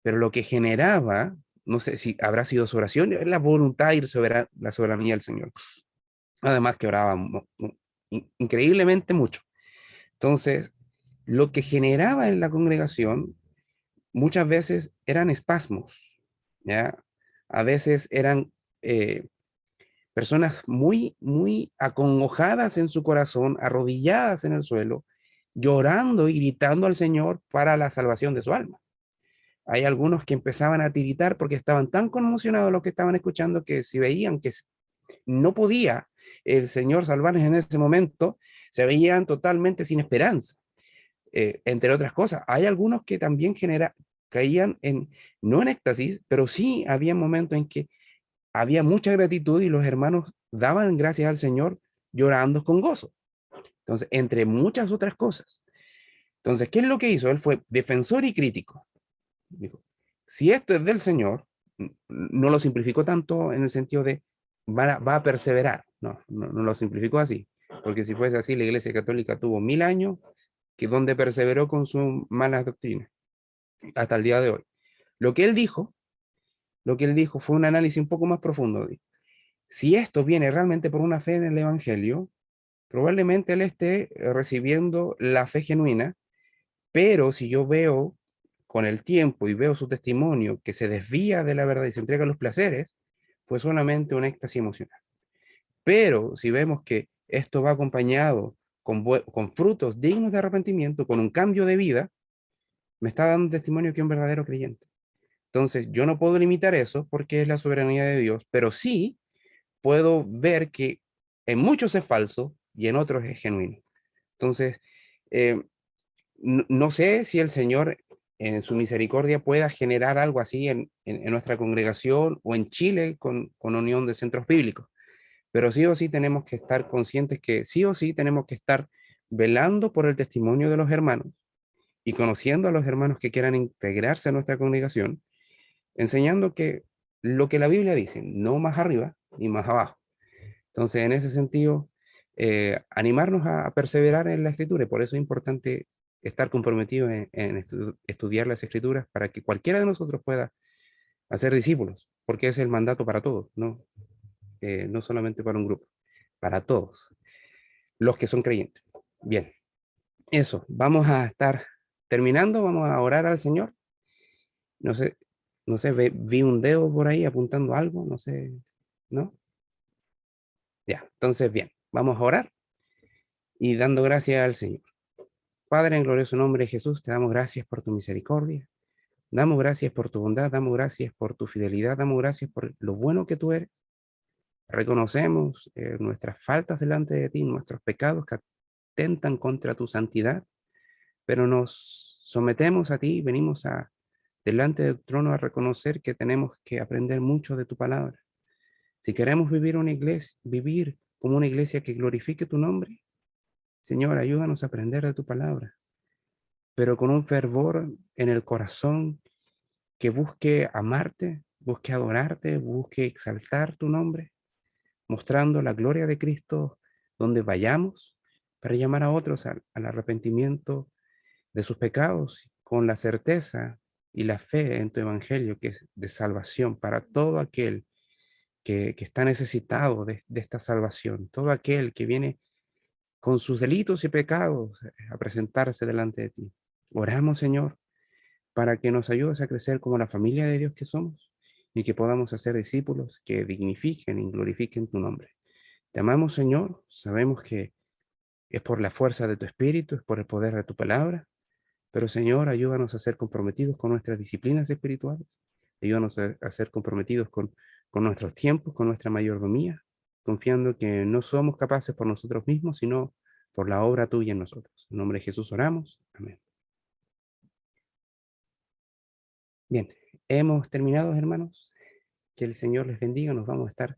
pero lo que generaba, no sé si habrá sido su oración, es la voluntad y la soberanía del Señor. Además que oraba increíblemente mucho. Entonces, lo que generaba en la congregación muchas veces eran espasmos, ¿ya? A veces eran personas muy, muy acongojadas en su corazón, arrodilladas en el suelo, llorando y gritando al Señor para la salvación de su alma. Hay algunos que empezaban a tiritar porque estaban tan conmocionados los que estaban escuchando que si veían que no podía el Señor salvarles en ese momento, se veían totalmente sin esperanza. Entre otras cosas, hay algunos que también caían no en éxtasis, pero sí había momentos en que había mucha gratitud y los hermanos daban gracias al Señor llorando con gozo. Entonces, entre muchas otras cosas. Entonces, ¿qué es lo que hizo? Él fue defensor y crítico. Dijo, si esto es del Señor, no lo simplificó tanto en el sentido de va a perseverar. No lo simplificó así. Porque si fuese así, la Iglesia Católica tuvo 1000 años que donde perseveró con sus malas doctrinas hasta el día de hoy. Lo que él dijo, lo que él dijo fue un análisis un poco más profundo. Si esto viene realmente por una fe en el Evangelio, probablemente él esté recibiendo la fe genuina, pero si yo veo con el tiempo y veo su testimonio que se desvía de la verdad y se entrega a los placeres, fue solamente un éxtasis emocional. Pero si vemos que esto va acompañado con frutos dignos de arrepentimiento, con un cambio de vida, me está dando testimonio que es un verdadero creyente. Entonces, yo no puedo limitar eso porque es la soberanía de Dios, pero sí puedo ver que en muchos es falso y en otros es genuino. Entonces, eh, no sé si el Señor en su misericordia pueda generar algo así en nuestra congregación o en Chile con Unión de Centros Bíblicos, pero sí o sí tenemos que estar conscientes que sí o sí tenemos que estar velando por el testimonio de los hermanos y conociendo a los hermanos que quieran integrarse a nuestra congregación, enseñando que lo que la Biblia dice, no más arriba ni más abajo. Entonces, en ese sentido, animarnos a perseverar en la escritura, y por eso es importante estar comprometido en estudiar las escrituras para que cualquiera de nosotros pueda hacer discípulos, porque es el mandato para todos, ¿no? No solamente para un grupo, para todos, los que son creyentes. Bien, eso, vamos a estar terminando, vamos a orar al Señor. No sé, no sé, vi un dedo por ahí apuntando algo, no sé, ¿no? Ya, entonces bien, vamos a orar y dando gracias al Señor. Padre, en glorioso nombre de Jesús, te damos gracias por tu misericordia, damos gracias por tu bondad, damos gracias por tu fidelidad, damos gracias por lo bueno que tú eres. Reconocemos nuestras faltas delante de ti, nuestros pecados que atentan contra tu santidad, pero nos sometemos a ti, venimos delante del trono a reconocer que tenemos que aprender mucho de tu palabra. Si queremos vivir como una iglesia que glorifique tu nombre, Señor, ayúdanos a aprender de tu palabra, pero con un fervor en el corazón que busque amarte, busque adorarte, busque exaltar tu nombre, mostrando la gloria de Cristo donde vayamos para llamar a otros al arrepentimiento de sus pecados con la certeza y la fe en tu evangelio que es de salvación para todo aquel que está necesitado de esta salvación, todo aquel que viene con sus delitos y pecados a presentarse delante de ti. Oramos, Señor, para que nos ayudes a crecer como la familia de Dios que somos y que podamos hacer discípulos que dignifiquen y glorifiquen tu nombre. Te amamos, Señor, sabemos que es por la fuerza de tu espíritu, es por el poder de tu palabra, pero Señor, ayúdanos a ser comprometidos con nuestras disciplinas espirituales, ayúdanos a ser comprometidos con nuestros tiempos, con nuestra mayordomía, confiando que no somos capaces por nosotros mismos, sino por la obra tuya en nosotros. En nombre de Jesús oramos. Amén. Bien, hemos terminado, hermanos. Que el Señor les bendiga. Nos vamos a estar